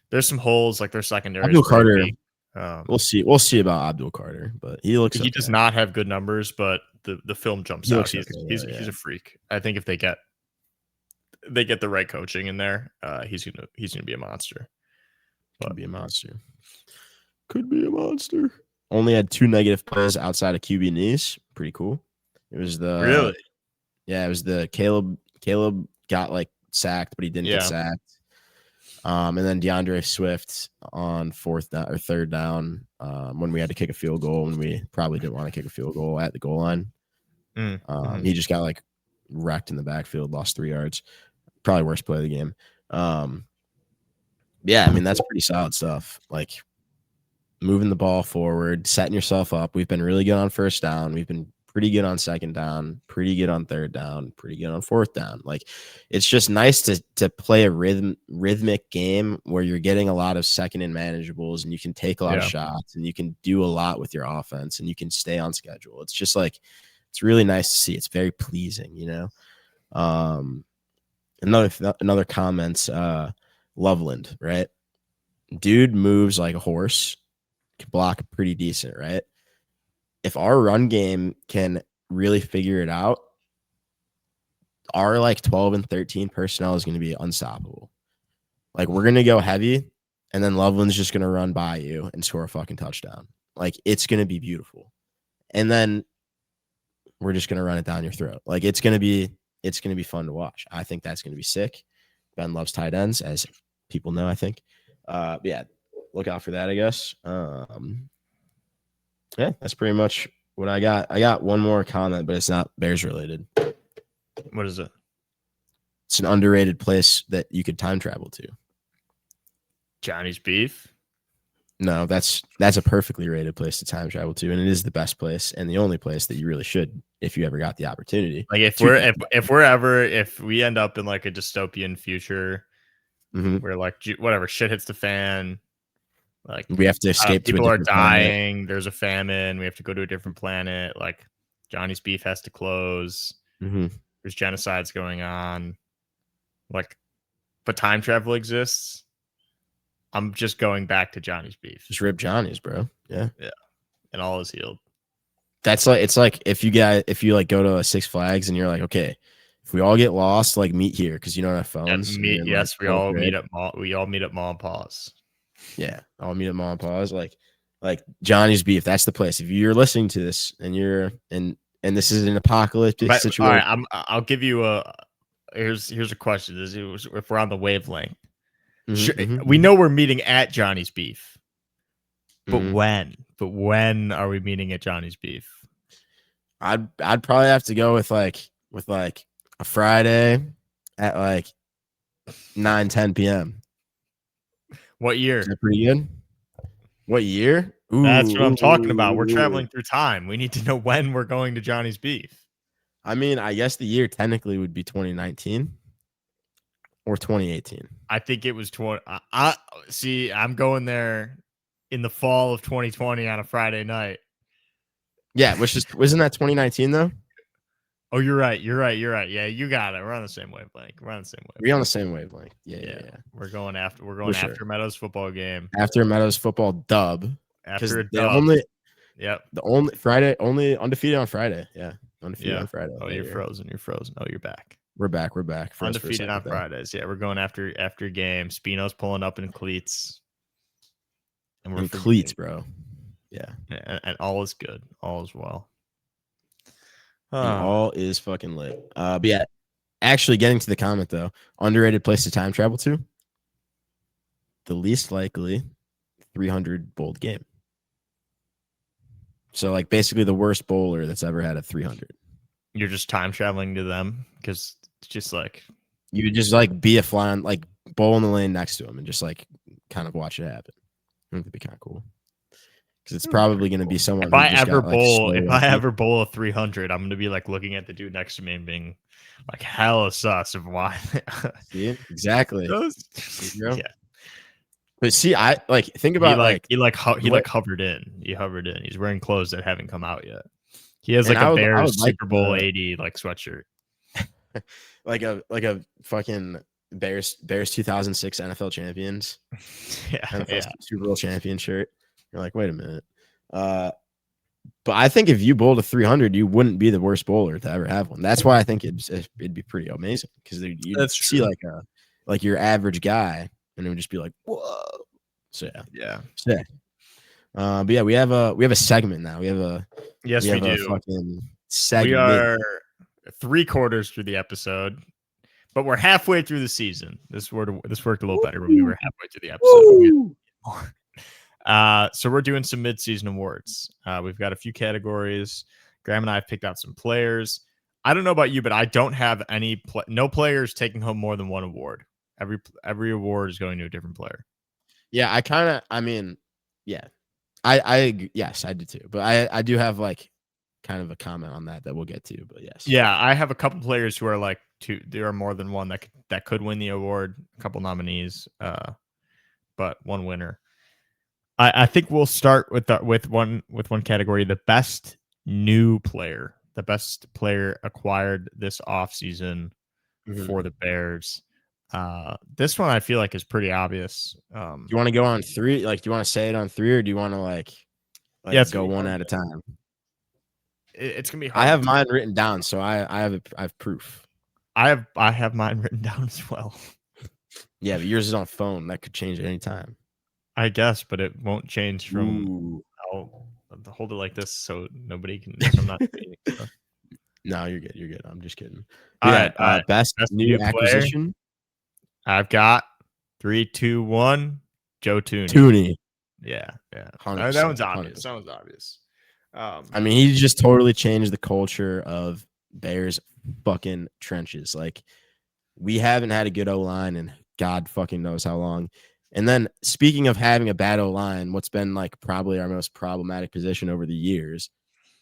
D: There's some holes like their secondary.
C: Abdul Carter. We'll see about Abdul Carter, but he
D: does not have good numbers, but the film jumps out. He's a freak. I think if they get the right coaching in there, he's gonna be a monster.
C: Could be a monster. Only had 2 negative plays outside of QB knees. Pretty cool. It was the it was the Caleb got like sacked, but he didn't get sacked. And then DeAndre Swift on 4th down or 3rd down when we had to kick a field goal and we probably didn't want to kick a field goal at the goal line. He just got like wrecked in the backfield, lost 3 yards. Probably worst play of the game. Yeah, I mean, that's pretty solid stuff. Like moving the ball forward, setting yourself up. We've been really good on 1st down. We've been pretty good on second down, pretty good on third down, pretty good on fourth down. Like, it's just nice to play a rhythmic game where you're getting a lot of second and manageables, and you can take a lot of shots, and you can do a lot with your offense, and you can stay on schedule. It's just like, it's really nice to see. It's very pleasing, you know. Another comments, Loveland, right? Dude moves like a horse, can block pretty decent, right? If our run game can really figure it out, our like 12 and 13 personnel is going to be unstoppable. Like, we're going to go heavy, and then Loveland's just going to run by you and score a fucking touchdown. Like, it's going to be beautiful. And then we're just going to run it down your throat. Like, it's going to be fun to watch. I think that's going to be sick. Ben loves tight ends, as people know, I think. But yeah, look out for that, I guess. Yeah, that's pretty much what I got. I got one more comment, but it's not Bears related.
D: What is it?
C: It's an underrated place that you could time travel to.
D: Johnny's Beef?
C: No, that's a perfectly rated place to time travel to, and it is the best place and the only place that you really should, if you ever got the opportunity.
D: Like, if we end up in like a dystopian future where like whatever shit hits the fan, like
C: we have to escape.
D: People are dying. Planet. There's a famine. We have to go to a different planet. Like, Johnny's Beef has to close. There's genocides going on. Like, but time travel exists. I'm just going back to Johnny's Beef.
C: Just rip Johnny's, bro. Yeah.
D: And all is healed.
C: That's like, it's like if you like go to a Six Flags and you're like, okay, if we all get lost, like, meet here because you don't have phones.
D: Yes, we all meet at Mom and Pa's.
C: Yeah, I'll meet at Mom and Pa's. Like Johnny's Beef. That's the place. If you're listening to this and you're and this is an apocalyptic situation,
D: all right, I'll give you here's a question: if we're on the wavelength, we know we're meeting at Johnny's Beef, but when? But when are we meeting at Johnny's Beef?
C: I'd probably have to go with like a Friday at like 9-10 p.m.
D: What year?
C: Is that pretty good? What year?
D: Ooh, that's what I'm talking about. We're traveling through time. We need to know when we're going to Johnny's Beef.
C: I mean, I guess the year technically would be 2019 or 2018.
D: I think it was 20. See, I'm going there in the fall of 2020 on a Friday night.
C: Yeah, wasn't that 2019 though?
D: Oh, you're right. Yeah, you got it. We're on the same wavelength.
C: We're on the same wavelength. Yeah.
D: We're going after Meadows football game.
C: After Meadows football dub.
D: After a dub.
C: The only Friday, only undefeated on Friday. Yeah. Undefeated on Friday.
D: Oh, you're frozen. Oh, you're back.
C: We're back.
D: Undefeated on Fridays. Yeah, we're going after game. Spino's pulling up in cleats.
C: And we're in cleats, bro. Yeah.
D: And all is good. All is well.
C: All is fucking lit. But yeah, actually getting to the comment though, underrated place to time travel to. The least likely 300 bowled game. So like basically the worst bowler that's ever had a 300.
D: You're just time traveling to them because it's just like
C: you would just like be a fly on, like bowl in the lane next to him and just like kind of watch it happen. I think that'd be kind of cool. Because it's probably going to be someone.
D: If I ever bowl a 300, I'm going to be like looking at the dude next to me and being like hella sus of why.
C: See, exactly.
D: Yeah.
C: But see, I like think about
D: he hovered in. He hovered in. He's wearing clothes that haven't come out yet. He has like a Bears Super Bowl 80 like sweatshirt.
C: like a fucking Bears 2006 NFL champions.
D: Yeah.
C: Super Bowl champion shirt. You're like, wait a minute. But I think if you bowled a 300, you wouldn't be the worst bowler to ever have one. That's why I think it'd be pretty amazing because you'd see like your average guy, and it would just be like, whoa. So
D: yeah.
C: Sick. But yeah, we have a segment now. We do.
D: A
C: fucking segment.
D: We are 3/4 through the episode, but we're halfway through the season. This worked a little better when we were halfway through the episode. So we're doing some mid-season awards. We've got a few categories. Graham and I have picked out some players. I don't know about you, but I don't have no players taking home more than one award. Every award is going to a different player.
C: Yeah, yes, I do too. But I do have like kind of a comment on that we'll get to. But yes,
D: yeah, I have a couple players who are like there are more than one that could win the award. A couple nominees, but one winner. I think we'll start with one category: the best new player, the best player acquired this offseason for the Bears. This one I feel like is pretty obvious.
C: Do you want to go on 3? Like, do you want to say it on 3, or do you want to like go one at a time?
D: It's gonna be hard.
C: I have mine written down, so I have proof.
D: I have mine written down as well.
C: Yeah, but yours is on phone. That could change at any time.
D: I guess, but it won't change from. I'll hold it like this so nobody can. I'm not.
C: No, you're good. You're good. I'm just kidding.
D: All right.
C: Best new acquisition.
D: I've got 3, 2, 1. Joe Thuney.
C: Thuney.
D: Yeah. That one's obvious. 100%. That one's obvious.
C: I mean, he just totally changed the culture of Bears fucking trenches. Like, we haven't had a good O-line in God fucking knows how long. And then speaking of having a bad O-line, what's been like probably our most problematic position over the years,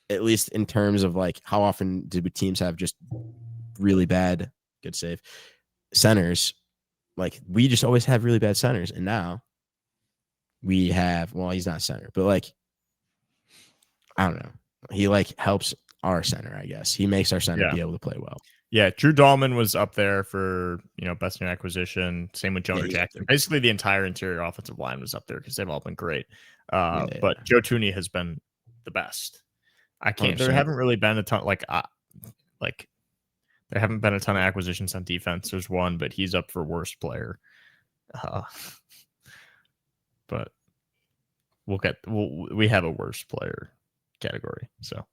C: at least in terms of like how often do teams have just really bad, good save, centers. Like, we just always have really bad centers. And now we have, well, he's not center, but like, I don't know. He like helps our center, I guess. He makes our center be able to play well.
D: Yeah, Drew Dahlman was up there for, best new acquisition. Same with Jonah Jackson. Basically, the entire interior offensive line was up there because they've all been great. But Joe Thuney has been the best. There haven't really been a ton there haven't been a ton of acquisitions on defense. There's one, but he's up for worst player. But we have a worst player category. So,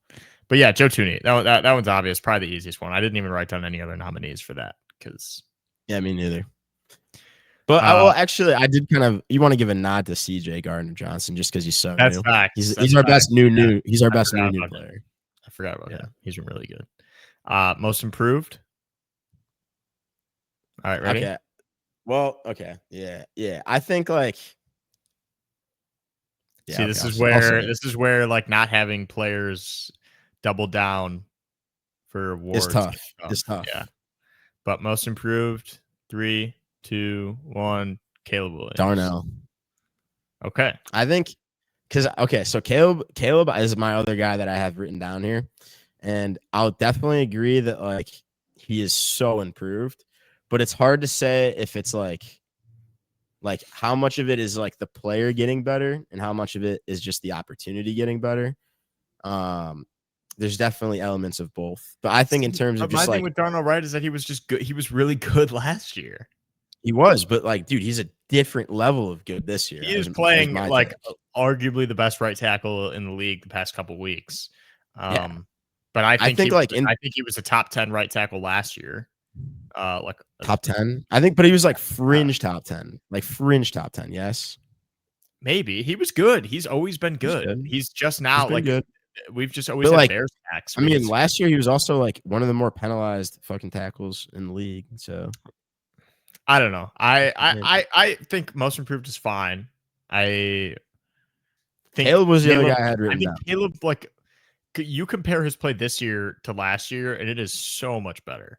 D: but yeah, Joe Thuney. That one's obvious. Probably the easiest one. I didn't even write down any other nominees for that because.
C: Yeah, me neither. But I did kind of. You want to give a nod to CJ Gardner-Johnson just because he's so
D: new.
C: Fact. He's our best new. He's our best new player.
D: I forgot about him. He's been really good. Most improved. All right, ready?
C: Okay. Well, okay. Yeah. I think like.
D: Yeah, see, this is where like not having players double down for awards.
C: It's tough.
D: Yeah. But most improved, 3, 2, 1, Caleb Williams.
C: Darnell.
D: Okay.
C: I think so Caleb is my other guy that I have written down here. And I'll definitely agree that like he is so improved, but it's hard to say if it's like how much of it is like the player getting better and how much of it is just the opportunity getting better. There's definitely elements of both, but I think in terms of just
D: my thing with Darnell Wright is that he was just good. He was really good last year.
C: He was, but like, dude, he's a different level of good this year.
D: He is playing like arguably the best right tackle in the league the past couple weeks. But I think he was a top 10 right tackle last year. Like
C: top 10, I think, but he was like fringe top 10, Yes,
D: maybe he was good. He's always been good. He's just now like good. We've just always had Bears sacks.
C: I mean, last year he was also like one of the more penalized fucking tackles in the league. So
D: I don't know. I think most improved is fine. I think
C: Caleb was the other guy I had written down.
D: Caleb, like, you compare his play this year to last year, and it is so much better.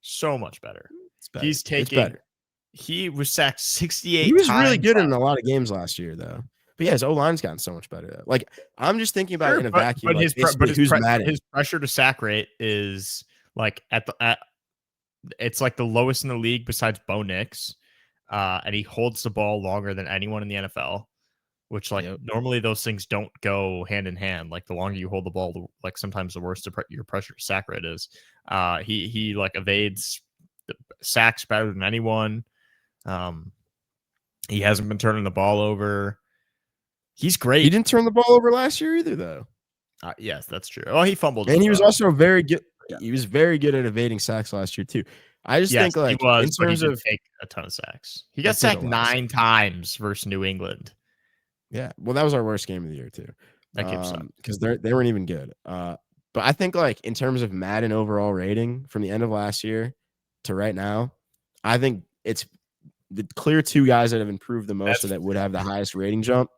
D: So much better. He's taking. He was sacked 68 times.
C: He was really good in a lot of games last year, though. But yeah, his O-line's gotten so much better. Like, I'm just thinking about it in a vacuum.
D: But his pressure to sack rate is like it's like the lowest in the league besides Bo Nix. And he holds the ball longer than anyone in the NFL, which normally those things don't go hand in hand. Like, the longer you hold the ball, like sometimes the worse your pressure to sack rate is. He like evades the sacks better than anyone. He hasn't been turning the ball over. He's great.
C: He didn't turn the ball over last year either, though.
D: Yes, that's true. Oh, he fumbled.
C: And he was also very good. He was very good at evading sacks last year, too. I just think, like, in terms of
D: take a ton of sacks, he got sacked 9 times versus New England.
C: Yeah, well, that was our worst game of the year, too.
D: That game sucked
C: because they weren't even good. But I think, like, in terms of Madden overall rating from the end of last year to right now, I think it's the clear 2 guys that have improved the most, or that would have the highest rating jump,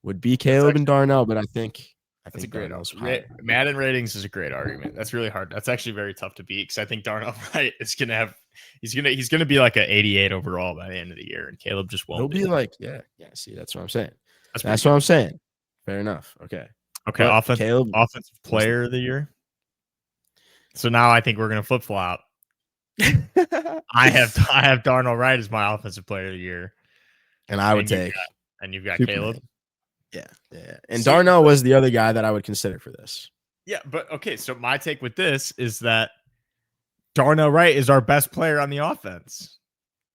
C: would be Caleb and Darnell. But I think think
D: great
C: Darnold's
D: argument. Madden ratings is a great argument. That's really hard. That's actually very tough to beat because I think Darnold Wright is gonna have he's gonna be like an 88 overall by the end of the year, and Caleb just won't.
C: He'll be like, yeah. See, that's what I'm saying.
D: That's
C: what I'm saying. Fair enough. Okay.
D: Offensive player of the year. So now I think we're gonna flip flop. I have Darnold Wright as my offensive player of the year,
C: and I would take.
D: You've got
C: Superman.
D: Caleb.
C: Yeah. And Darnell was the other guy that I would consider for this.
D: Yeah, but okay. So my take with this is that Darnell Wright is our best player on the offense.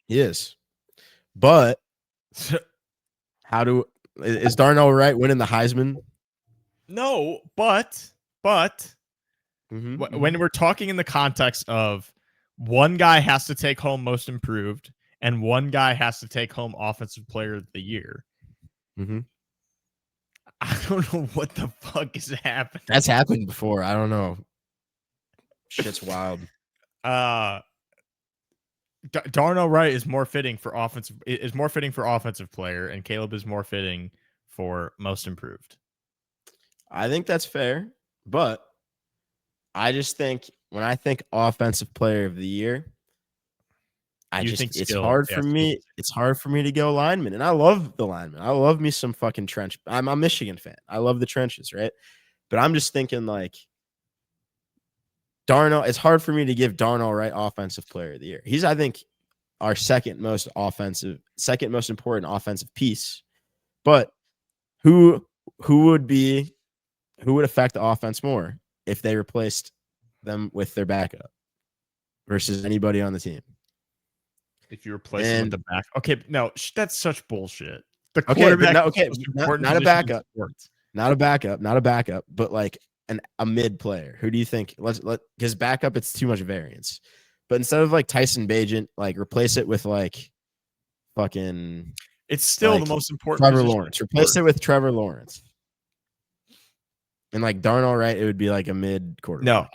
C: He is. But is Darnell Wright winning the Heisman?
D: No, but when we're talking in the context of one guy has to take home most improved and one guy has to take home offensive player of the year. I don't know what the fuck is happening.
C: That's happened before. I don't know. Shit's wild.
D: Darnell Wright is more fitting for offensive player, and Caleb is more fitting for most improved.
C: I think that's fair, but I just think when I think offensive player of the year, it's hard for me. It's hard for me to go lineman, and I love the lineman. I love me some fucking trench. I'm a Michigan fan. I love the trenches, right? But I'm just thinking like Darnell. It's hard for me to give Darnell Wright offensive player of the year. He's, I think, our second most important offensive piece. But who would affect the offense more if they replaced them with their backup versus anybody on the team?
D: If you replace him with the back, okay, no, that's such bullshit. The quarterback,
C: not a backup, not a backup, but like a mid player. Who do you think? Because backup, it's too much variance. But instead of like Tyson Bagent, like replace it with like fucking.
D: It's still the most important.
C: Trevor Lawrence. Replace it with Trevor Lawrence. And like Darnell Wright, it would be like a mid quarterback.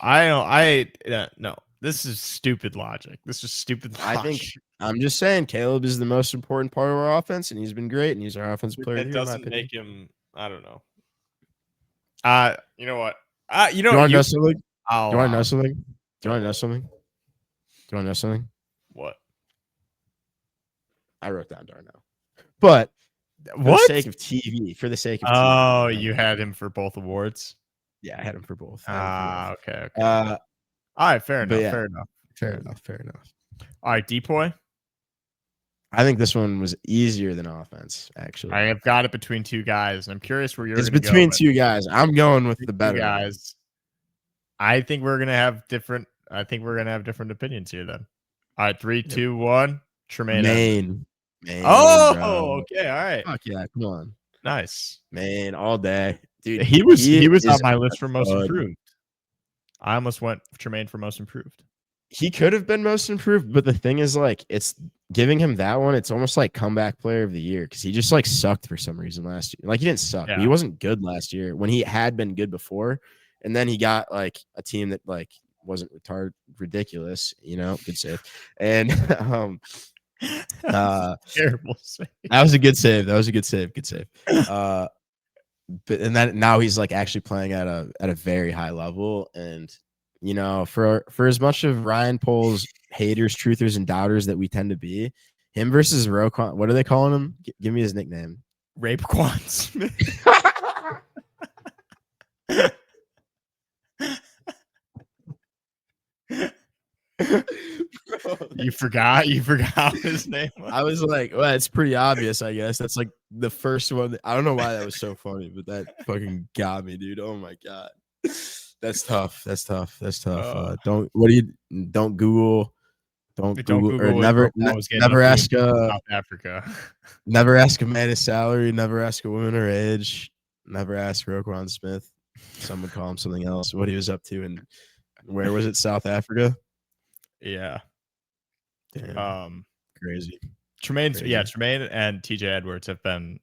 D: No. This is stupid logic.
C: I'm just saying Caleb is the most important part of our offense, and he's been great, and he's our offensive player.
D: It doesn't make him. I don't know. You know what?
C: Do you want to know something? Do you want to know something?
D: What?
C: I wrote down Darnell, but
D: for the
C: sake of TV.
D: Oh, you had him for both awards?
C: Yeah, I had him for both.
D: Okay. All right, fair enough.
C: Fair enough.
D: All right, Depoy.
C: I think this one was easier than offense, actually.
D: I have got it between two guys, and I'm curious where you're
C: going to go. It's between two guys. I'm going with the better
D: guys. I think we're going to have different opinions here then. All right, 3, 2, 1. Tremaine.
C: Maine.
D: Oh, okay. All right.
C: Fuck yeah, come on.
D: Nice.
C: Maine all day. Dude,
D: he was on my list for most improved. I almost went Tremaine for most improved.
C: He could have been most improved, but the thing is, like, it's giving him that one. It's almost like comeback player of the year because he just like sucked for some reason last year. Like he didn't suck. Yeah. He wasn't good last year when he had been good before, and then he got like a team that like wasn't ridiculous. Good save. And
D: terrible save.
C: That was a good save. Good save. But now he's like actually playing at a very high level, and for as much of Ryan Pohl's haters, truthers, and doubters that we tend to be, him versus Roquan, what are they calling him? Give me his nickname.
D: Rapequan Smith. You forgot his name.
C: I was like, well, it's pretty obvious, I guess. That's like the first one. I don't know why that was so funny, but that fucking got me, dude. Oh my god. That's tough. Don't Google or never ask
D: South Africa.
C: Never ask a man his salary, never ask a woman her age, never ask Roquan Smith. Some would call him something else, what he was up to, and where was it? South Africa?
D: Yeah.
C: Damn. Crazy.
D: Tremaine and TJ Edwards have been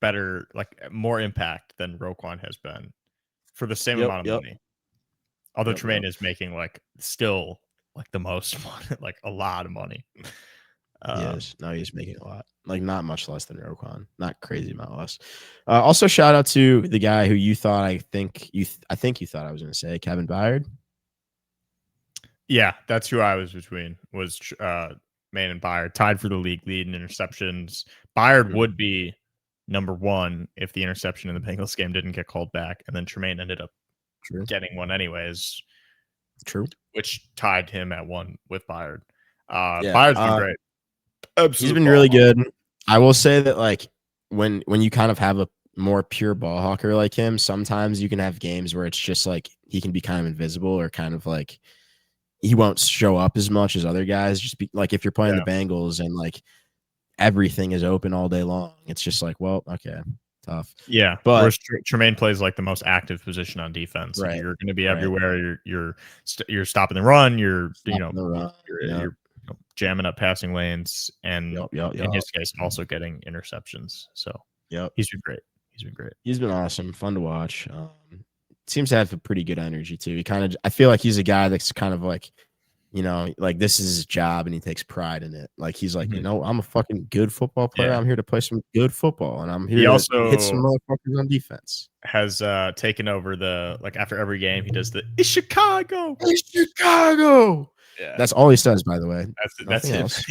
D: better, like more impact than Roquan has been for the same amount of money. Although Tremaine is making like still like the most money, like a lot of money.
C: Yes, now he's making a lot. Like not much less than Roquan, not crazy amount less. Also, shout out to the guy who you thought I think you thought I was going to say Kevin Byard.
D: Yeah, that's who I was between. Was Maine and Byard tied for the league lead in interceptions. Byard would be number 1 if the interception in the Bengals game didn't get called back, and then Tremaine ended up getting one anyways.
C: True,
D: which tied him at 1 with Byard. Byard's been great.
C: He's been really good. I will say that like when you kind of have a more pure ball hawker like him, sometimes you can have games where it's just like he can be kind of invisible or kind of like he won't show up as much as other guys. Just be like if you're playing the Bengals and like everything is open all day long, it's just like, well, okay, tough.
D: Yeah, but whereas Tremaine plays like the most active position on defense. Right. You're going to be everywhere. You're stopping the run. You're jamming up passing lanes, and in his case, also getting interceptions. So he's been great. He's been
C: awesome, fun to watch. Seems to have a pretty good energy too. I feel like he's a guy that's kind of like, like this is his job and he takes pride in it. Like he's like, I'm a fucking good football player. I'm here to play some good football, and I'm here to hit some motherfuckers on defense.
D: Has taken over after every game he does it's Chicago.
C: It's Chicago. Yeah. That's all he says, by the way.
D: That's his,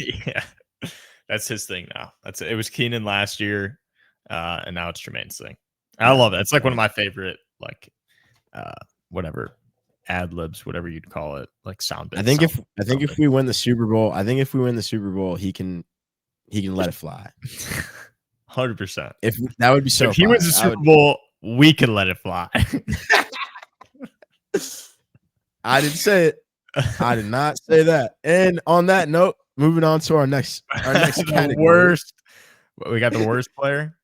D: that's his thing now. It was Keenan last year, and now it's Tremaine's thing. I love it. It's like one of my favorite whatever ad libs, whatever you'd call it, like sound bits.
C: I think if we win the Super Bowl, he can let it fly.
D: 100%.
C: If that would be so.
D: If he wins the Super Bowl, we can let it fly.
C: I didn't say it. I did not say that. And on that note, moving on to our next category.
D: We got the worst player.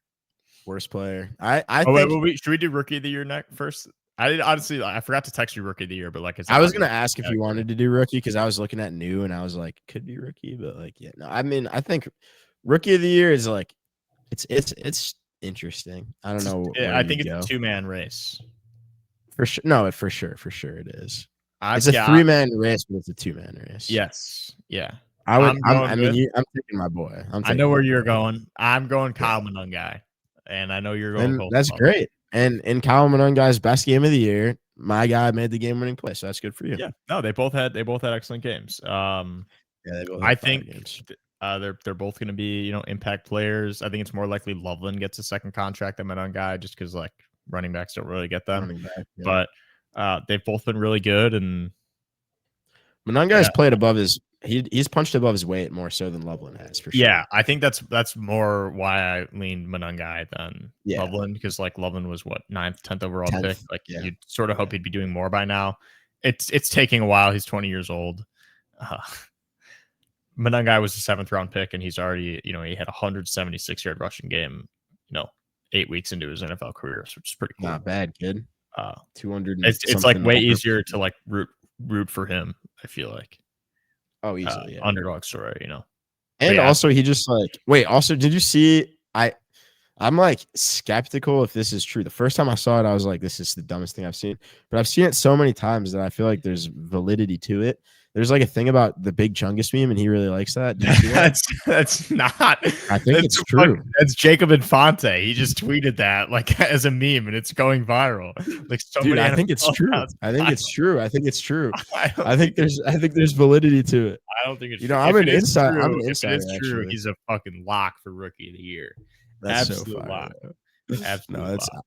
C: Worst player. I think.
D: Wait, should we do rookie of the year next first? I forgot to text you rookie of the year, but
C: I was gonna ask if you wanted to do rookie because I was looking at new and I was like, could be rookie, but no. I mean, I think rookie of the year is like, it's interesting. I don't know.
D: I think it's a 2-man race.
C: For sure. No, for sure it is. It's a 3-man race, but it's a 2-man race.
D: Yes. Yeah.
C: I'm taking my boy.
D: I know where you're going. I'm going Kyle Monungai, and I know you're going.
C: That's great. And in Kyle Monungai's best game of the year, my guy made the game-winning play. So that's good for you.
D: Yeah. No, they both had excellent games.
C: They both.
D: I think they're both going to be impact players. I think it's more likely Loveland gets a second contract than Monungai, just because like running backs don't really get them. But they've both been really good, and
C: Monungai's played above his. He's punched above his weight more so than Loveland has, for sure.
D: Yeah, I think that's more why I leaned Monungai than Loveland, because like Loveland was 9th, 10th overall pick. Like you'd sort of hope he'd be doing more by now. It's taking a while. He's 20 years old. Monungai was a 7th round pick, and he's already he had a 176-yard rushing game. 8 weeks into his NFL career, which is pretty cool.
C: Not bad, kid. 200.
D: It's like way easier to like root for him. I feel like.
C: Oh, easily.
D: Underdog story,
C: And also, he just like also, did you see? I'm like skeptical if this is true. The first time I saw it, I was like, "This is the dumbest thing I've seen." But I've seen it so many times that I feel like there's validity to it. There's like a thing about the Big Chungus meme, and he really likes that.
D: That's not.
C: I think it's true.
D: That's Jacob Infante. He just tweeted that like as a meme, and it's going viral. Like,
C: I think it's true. I think it's true. I think there's validity to it.
D: I don't think it's.
C: I'm an insider.
D: If it is true, he's a fucking lock for rookie of the year.
C: That's
D: absolute
C: so
D: lock. Absolute lock.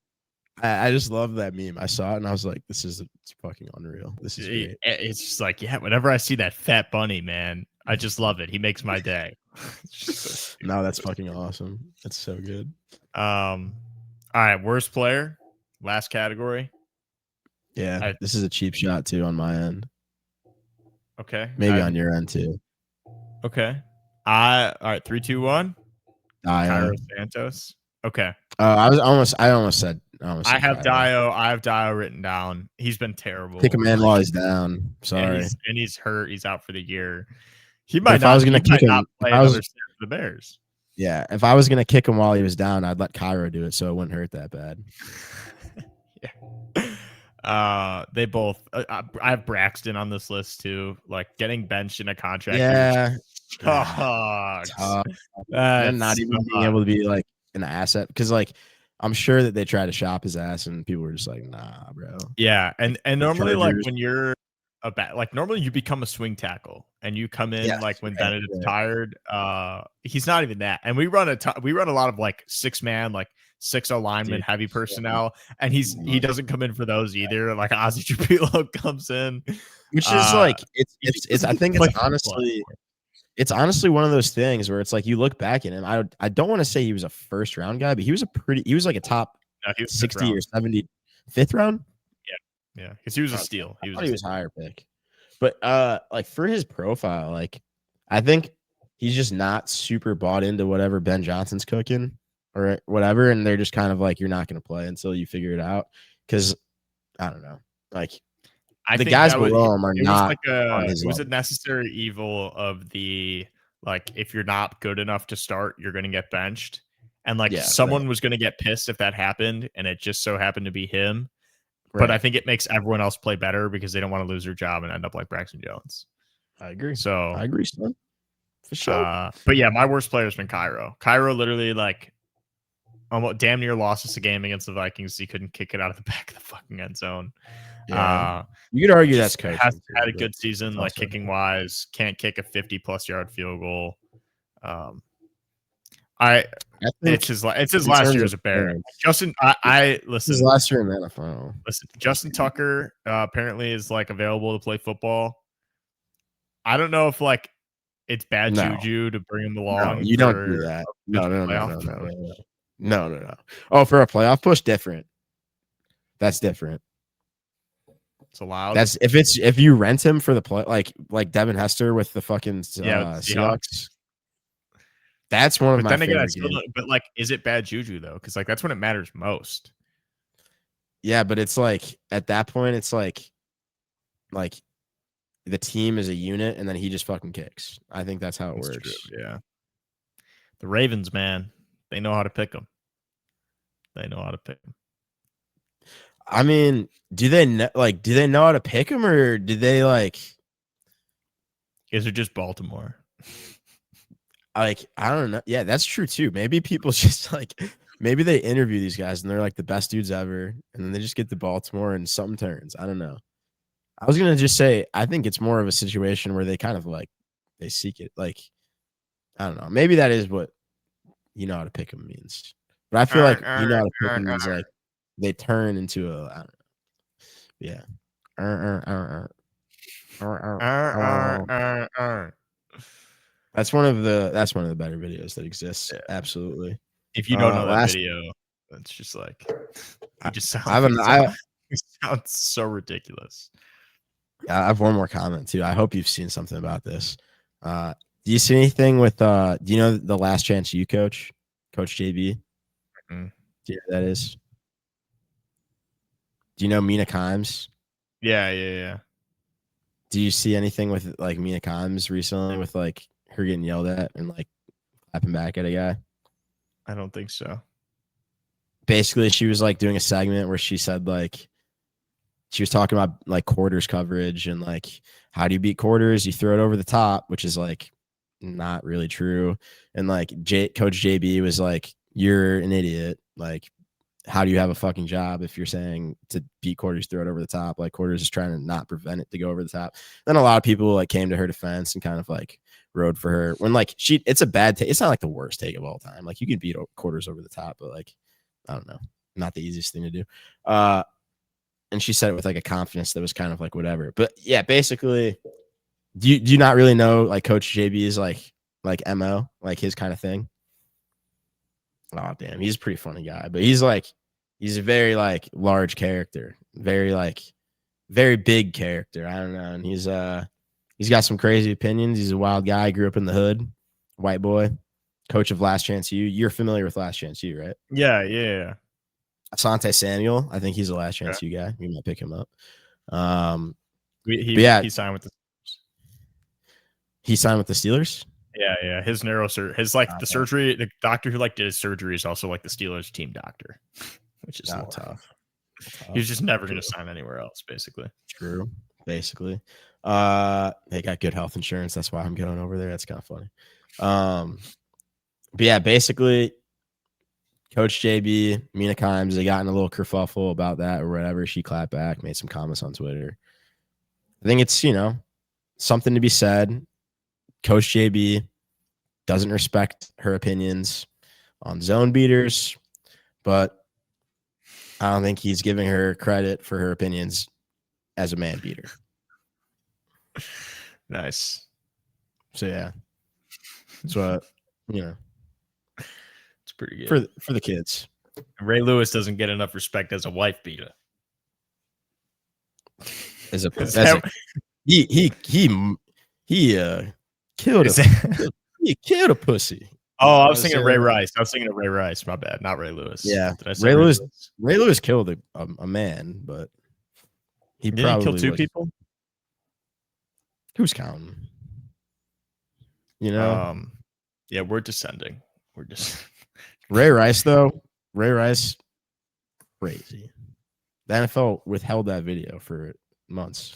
C: I just love that meme. I saw it and I was like, it's fucking unreal. This is great.
D: It's just like, whenever I see that fat bunny, man, I just love it. He makes my day.
C: No, that's fucking awesome. That's so good.
D: All right, worst player, last category.
C: Yeah, this is a cheap shot too on my end.
D: Okay.
C: Maybe on your end too.
D: Okay. All right, 3, 2, 1. Cairo Santos. Okay.
C: I almost said.
D: I have Dio written down. He's been terrible.
C: Kick a man while he's down. Sorry.
D: And he's hurt. He's out for the year. He might
C: if
D: not.
C: I was going to kick him,
D: play another for the Bears.
C: Yeah, if I was going to kick him while he was down, I'd let Cairo do it so it wouldn't hurt that bad.
D: Yeah. They both. I have Braxton on this list too. Like getting benched in a contract.
C: Yeah.
D: Sucks.
C: And not even being able to be like an asset because like I'm sure that they tried to shop his ass and people were just like, nah, bro.
D: Yeah, and normally like
C: Chargers.
D: when you're like normally you become a swing tackle and you come in like when Bennett is tired. He's not even that, and we run a lot of like 6-man like 6 lineman heavy personnel, and he doesn't come in for those either. Like Ozzy Trapilo comes in,
C: which is like it's I think it's honestly one of those things where it's like you look back at him. I don't want to say he was a first round guy, but he was like a top 60 or 70 5th round.
D: Yeah, because he was a steal.
C: He was higher pick, but like for his profile, like I think he's just not super bought into whatever Ben Johnson's cooking or whatever, and they're just kind of like, you're not going to play until you figure it out. Because I don't know, like the guys below him are not.
D: It was a necessary evil of the like if you're not good enough to start, you're going to get benched, and like someone was going to get pissed if that happened, and it just so happened to be him. But I think it makes everyone else play better because they don't want to lose their job and end up like Braxton Jones.
C: I agree.
D: So
C: I agree, son. For sure.
D: But yeah, my worst player has been Cairo. Cairo literally like almost damn near lost us a game against the Vikings. He couldn't kick it out of the back of the fucking end zone.
C: Yeah. You could argue that's coaching.
D: Has had a good season, like kicking wise. Can't kick a 50+ yard field goal. It's his last year as a Bear. Justin, I listen.
C: His last year in the NFL.
D: Listen, Justin Tucker apparently is like available to play football. I don't know if like it's bad juju to bring him along.
C: No, you don't do that. No. Oh, for a playoff push, different. That's different.
D: It's allowed.
C: That's if you rent him for the play, like Devin Hester with the fucking Seahawks. That's one of my favorite games.
D: But like, is it bad juju though? Because like that's when it matters most.
C: Yeah, but it's like at that point, it's like the team is a unit, and then he just fucking kicks. I think that's how it works.
D: True. Yeah, the Ravens, man, they know how to pick them.
C: I mean, do they know how to pick them, or did they like?
D: Is it just Baltimore?
C: Like, I don't know. Yeah, that's true too. Maybe people just like, maybe they interview these guys and they're like the best dudes ever, and then they just get to Baltimore and something turns. I don't know. I was gonna just say I think it's more of a situation where they kind of like they seek it. Like, I don't know. Maybe that is what you know how to pick them means. But I feel like you know how to pick them means like they turn into a I don't know. Yeah. That's one of the better videos that exists. Yeah. Absolutely.
D: If you don't know that video, it's just like it just sounds. It sounds so ridiculous.
C: I have one more comment too. I hope you've seen something about this. Do you see anything with? Do you know the Last Chance U coach, Coach JB?
D: Mm-hmm.
C: Do you know who that is? Do you know Mina Kimes?
D: Yeah.
C: Do you see anything with like Mina Kimes recently with like her getting yelled at and like clapping back at a guy?
D: I don't think so.
C: Basically, she was like doing a segment where she said like she was talking about like quarters coverage and like how do you beat quarters? You throw it over the top, which is like not really true. And like Coach JB was like, you're an idiot. Like, how do you have a fucking job if you're saying to beat quarters, throw it over the top? Like quarters is trying to not prevent it to go over the top. Then a lot of people like came to her defense and kind of like rode for her when like it's a bad take. It's not like the worst take of all time. Like you can beat quarters over the top, but like, I don't know, not the easiest thing to do. And she said it with like a confidence that was kind of like whatever. But yeah, basically, do you not really know like Coach JB's like MO, like his kind of thing? Oh damn, he's a pretty funny guy, but he's a very like large character, very big character. I don't know, and he's got some crazy opinions. He's a wild guy. Grew up in the hood, white boy, coach of Last Chance U. You're familiar with Last Chance U, right?
D: Yeah.
C: Asante Samuel, I think he's a Last Chance U guy. We might pick him up.
D: He signed with the Steelers.
C: He signed with the Steelers?
D: Yeah. His the surgery, the doctor who like did his surgery is also like the Steelers team doctor, which is
C: tough.
D: He's just never going to sign anywhere else, basically.
C: True, basically. They got good health insurance. That's why I'm going over there. That's kind of funny. But yeah, basically, Coach JB, Mina Kimes, they got in a little kerfuffle about that or whatever. She clapped back, made some comments on Twitter. I think it's, something to be said. Coach JB doesn't respect her opinions on zone beaters, but I don't think he's giving her credit for her opinions as a man beater.
D: Nice.
C: So yeah, that's what
D: it's pretty good
C: for the kids.
D: Ray Lewis doesn't get enough respect as a wife beater.
C: He killed he killed a pussy.
D: Oh, I was thinking of Ray Rice. My bad, not Ray Lewis.
C: Yeah, did I say Ray Lewis killed a man, but he probably
D: killed 2 people.
C: Who's counting?
D: Yeah, we're descending. We're just
C: Ray Rice though. Ray Rice, crazy. The NFL withheld that video for months.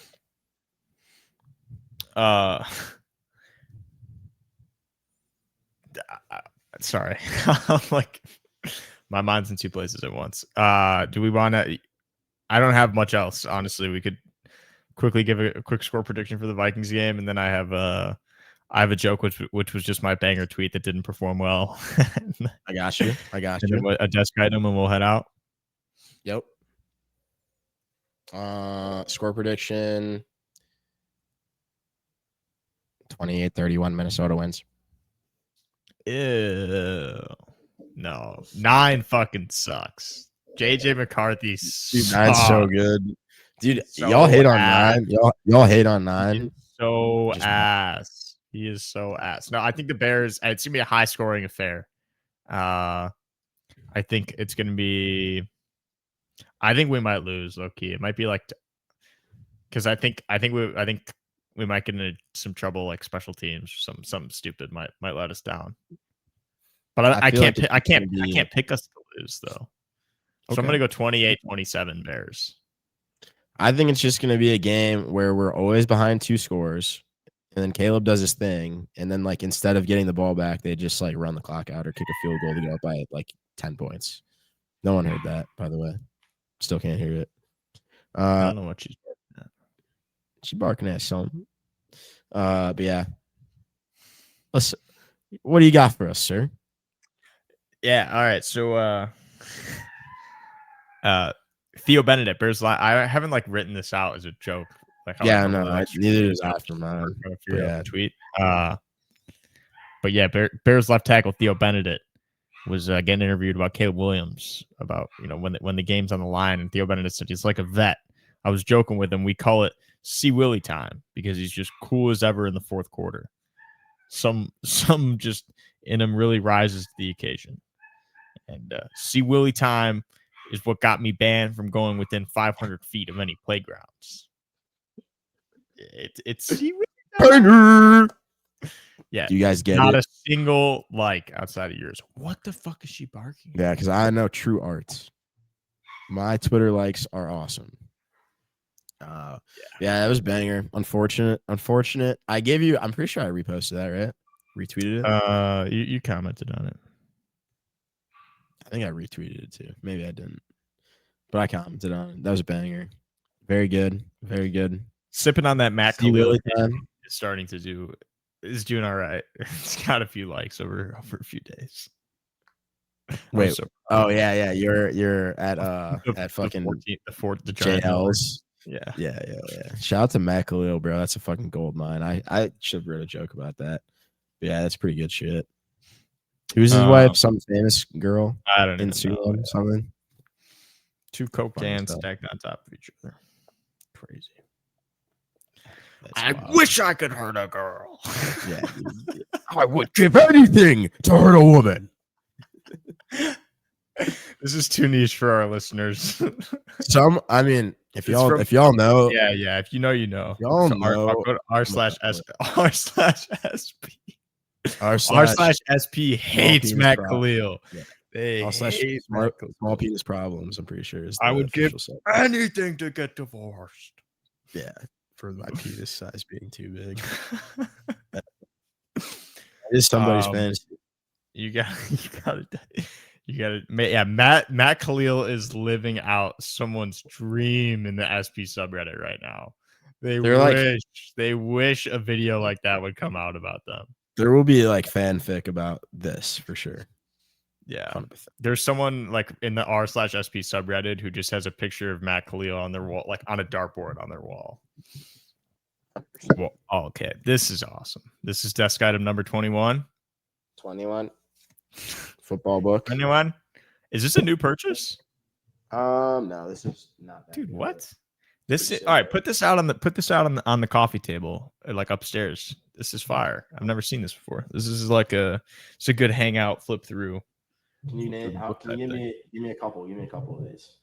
D: Sorry. I'm like, my mind's in 2 places at once. Do we want to? I don't have much else, honestly. We could quickly give a quick score prediction for the Vikings game, and then I have a joke which was just my banger tweet that didn't perform well.
C: I got you.
D: A desk item, and we'll head out.
C: Yep. Score prediction: 28-31. Minnesota wins.
D: Ew. No, 9 fucking sucks. JJ McCarthy.
C: Dude, 9's so good. Dude, y'all hate on 9. Y'all hate on 9.
D: So ass. He is so ass. No, I think the Bears, it's gonna be a high scoring affair. I think it's gonna be. I think we might lose, low key. It might be like, because I think we might get into some trouble, like special teams. Something stupid might let us down. But I can't pick us to lose though. So I'm gonna go 28-27 Bears.
C: I think it's just gonna be a game where we're always behind 2 scores, and then Caleb does his thing, and then like instead of getting the ball back, they just like run the clock out or kick a field goal to go up by like 10 points. No one heard that, by the way. Still can't hear it.
D: I don't know what she's barking at.
C: She's barking at something. But yeah. What do you got for us, sir?
D: Yeah, all right. So Theo Benedict, Bears. I haven't like written this out as a joke. Like,
C: neither is I for mine.
D: Tweet. But yeah, Bears left tackle Theo Benedict was getting interviewed about Caleb Williams about when the game's on the line, and Theo Benedict said he's like a vet. I was joking with him. We call it C. Willie time because he's just cool as ever in the 4th quarter. Some just in him really rises to the occasion. And C. Willie time is what got me banned from going within 500 feet of any playgrounds. It's C. Willie time. Yeah,
C: you guys get
D: not
C: it?
D: A single like outside of yours. What the fuck is she barking?
C: Yeah, because I know true arts. My Twitter likes are awesome. Yeah, that was banger. Unfortunate. I gave you. I'm pretty sure I reposted that, right? Retweeted
D: it. You commented on it.
C: I think I retweeted it too. Maybe I didn't, but I commented on it. That was a banger. Very good. Very good.
D: Sipping on that Matt Khalil is doing all right. It's got a few likes over a few days.
C: Wait. Yeah. You're at fucking
D: the
C: JLs.
D: Yeah.
C: Shout out to Matt Khalil, bro. That's a fucking gold mine. I should have wrote a joke about that. But yeah, that's pretty good shit. Who's his wife? Some famous girl.
D: I don't
C: know. Something.
D: 2 Coke cans stacked on top of each other. Crazy. I wish I could hurt a girl.
C: Yeah, I would give anything to hurt a woman.
D: This is too niche for our listeners.
C: If y'all know,
D: yeah. If you know, you know.
C: Y'all know.
D: Go to r/sp hates Matt Khalil.
C: Yeah.
D: They hate
C: small penis problems. I'm pretty sure.
D: I would give anything to get divorced.
C: Yeah, for my penis size being too big. That is somebody's fantasy.
D: You got it. Yeah, Matt Khalil is living out someone's dream in the SP subreddit right now. They wish a video like that would come out about them.
C: There will be like fanfic about this for sure.
D: Yeah, 100%. There's someone like in the r/SP subreddit who just has a picture of Matt Khalil on their wall, like on a dartboard on their wall. Well, okay, this is awesome. This is desk item number 21.
C: 21. Football book.
D: 21. Is this a new purchase?
C: No, this is not that.
D: Dude,
C: good.
D: What? This is all right. Put this out on the coffee table, like upstairs. This is fire. I've never seen this before. This is like it's a good hangout flip through.
C: Can you name? Can you give me a couple? Give me a couple of these.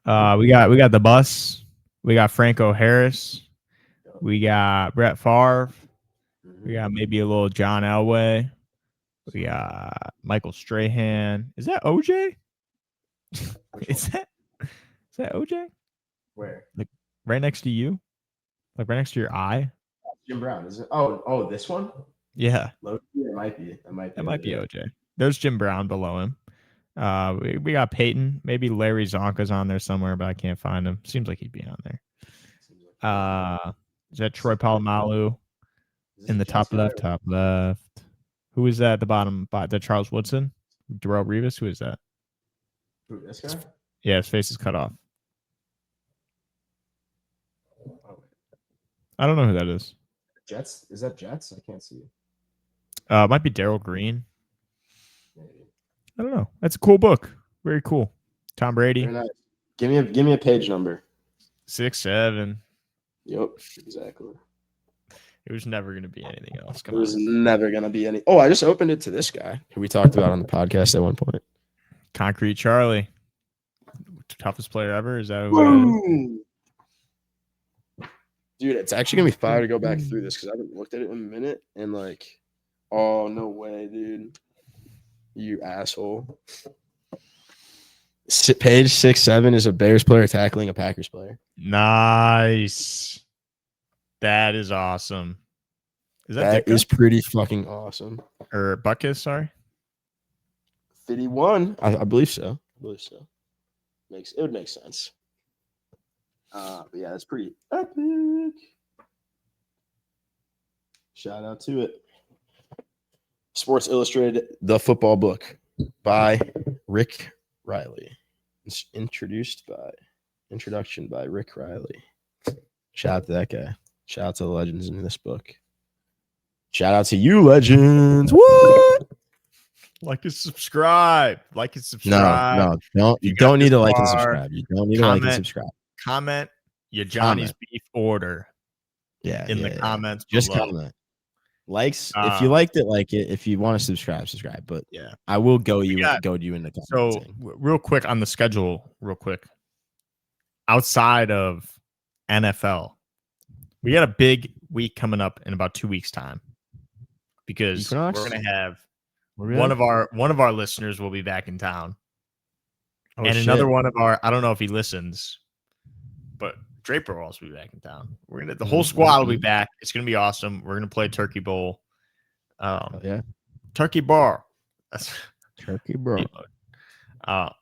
D: We got the bus. We got Franco Harris. We got Brett Favre. We got maybe a little John Elway. We got Michael Strahan. Is that OJ? Is that OJ?
C: Where?
D: Like right next to you? Like right next to your eye?
C: Jim Brown, is it? Oh, this one?
D: Yeah.
C: It might be.
D: It might be OJ. There's Jim Brown below him. We got Peyton. Maybe Larry Zonka's on there somewhere, but I can't find him. Seems like he'd be on there. Is that Troy Polamalu in the top left? Top left. Who is that at the bottom? That Charles Woodson? Darrelle Revis? Who is that?
C: Who, this guy?
D: Yeah, his face is cut off. I don't know who that is.
C: Jets? Is that Jets? I can't see.
D: It might be Daryl Green.
C: Maybe.
D: I don't know. That's a cool book. Very cool. Tom Brady.
C: Nice. Give me a page number.
D: 6-7.
C: Yep, exactly.
D: It was never going to be anything else.
C: It was never going to be any. Oh, I just opened it to this guy who we talked about on the podcast at one point.
D: Concrete Charlie. Toughest player ever. Is that who?
C: Dude, it's actually going to be fire to go back through this because I haven't looked at it in a minute. And like, oh, no way, dude. You asshole. Page 6-7 is a Bears player tackling a Packers player.
D: Nice. That is awesome.
C: That is pretty fucking awesome.
D: Or Buckus, sorry.
C: 51. I believe so. It would make sense. But yeah, that's pretty epic. Shout out to it. Sports Illustrated, the football book by Rick Riley. It's introduction by Rick Riley. Shout out to that guy. Shout out to the legends in this book. Shout out to you, legends. What?
D: Like and subscribe.
C: No, don't. You don't need to like and subscribe. You don't need to like and subscribe.
D: Comment your Johnny's beef order.
C: Yeah,
D: in the comments.
C: Just
D: below.
C: comment. Likes if you liked it, like it. If you want to subscribe. But yeah, I will go to you in the comments.
D: So real quick on the schedule, outside of NFL, we got a big week coming up in about 2 weeks' time because we're gonna have one of our listeners will be back in town, and another one of our, I don't know if he listens, but Draper will also be back in town. The whole squad will be back. It's gonna be awesome. We're gonna play Turkey Bowl. Turkey Bar. That's
C: Turkey Bar.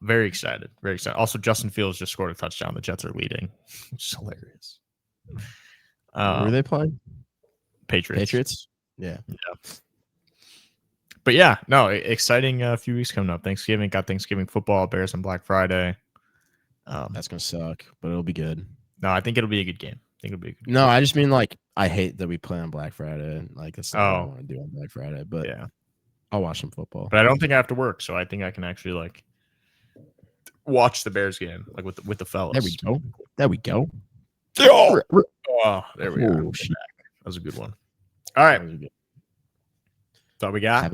D: Very excited. Very excited. Also, Justin Fields just scored a touchdown. The Jets are leading, which is hilarious.
C: Who are they playing?
D: Patriots.
C: Yeah.
D: But yeah, no, exciting few weeks coming up. Thanksgiving, got Thanksgiving football, Bears on Black Friday.
C: That's gonna suck, but it'll be good.
D: No, I think it'll be a good game.
C: No, I just mean like I hate that we play on Black Friday. Like that's not what I want to do on Black Friday. But yeah, I'll watch some football.
D: But I don't think I have to work, so I think I can actually like watch the Bears game like with the fellas.
C: There we go.
D: Oh, there we are. That was a good one. All right. That's all we got.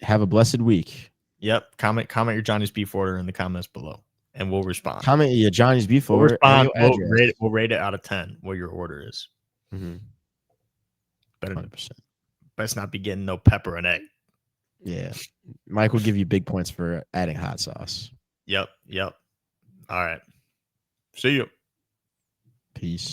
C: Have a blessed week.
D: Yep. Comment your Johnny's beef order in the comments below, and we'll respond.
C: Comment your Johnny's beef order.
D: We'll rate it out of 10 what your order is.
C: Mm-hmm.
D: Better 100%. Best not be getting no pepper and egg.
C: Yeah. Mike will give you big points for adding hot sauce.
D: Yep. All right. See you.
C: Peace.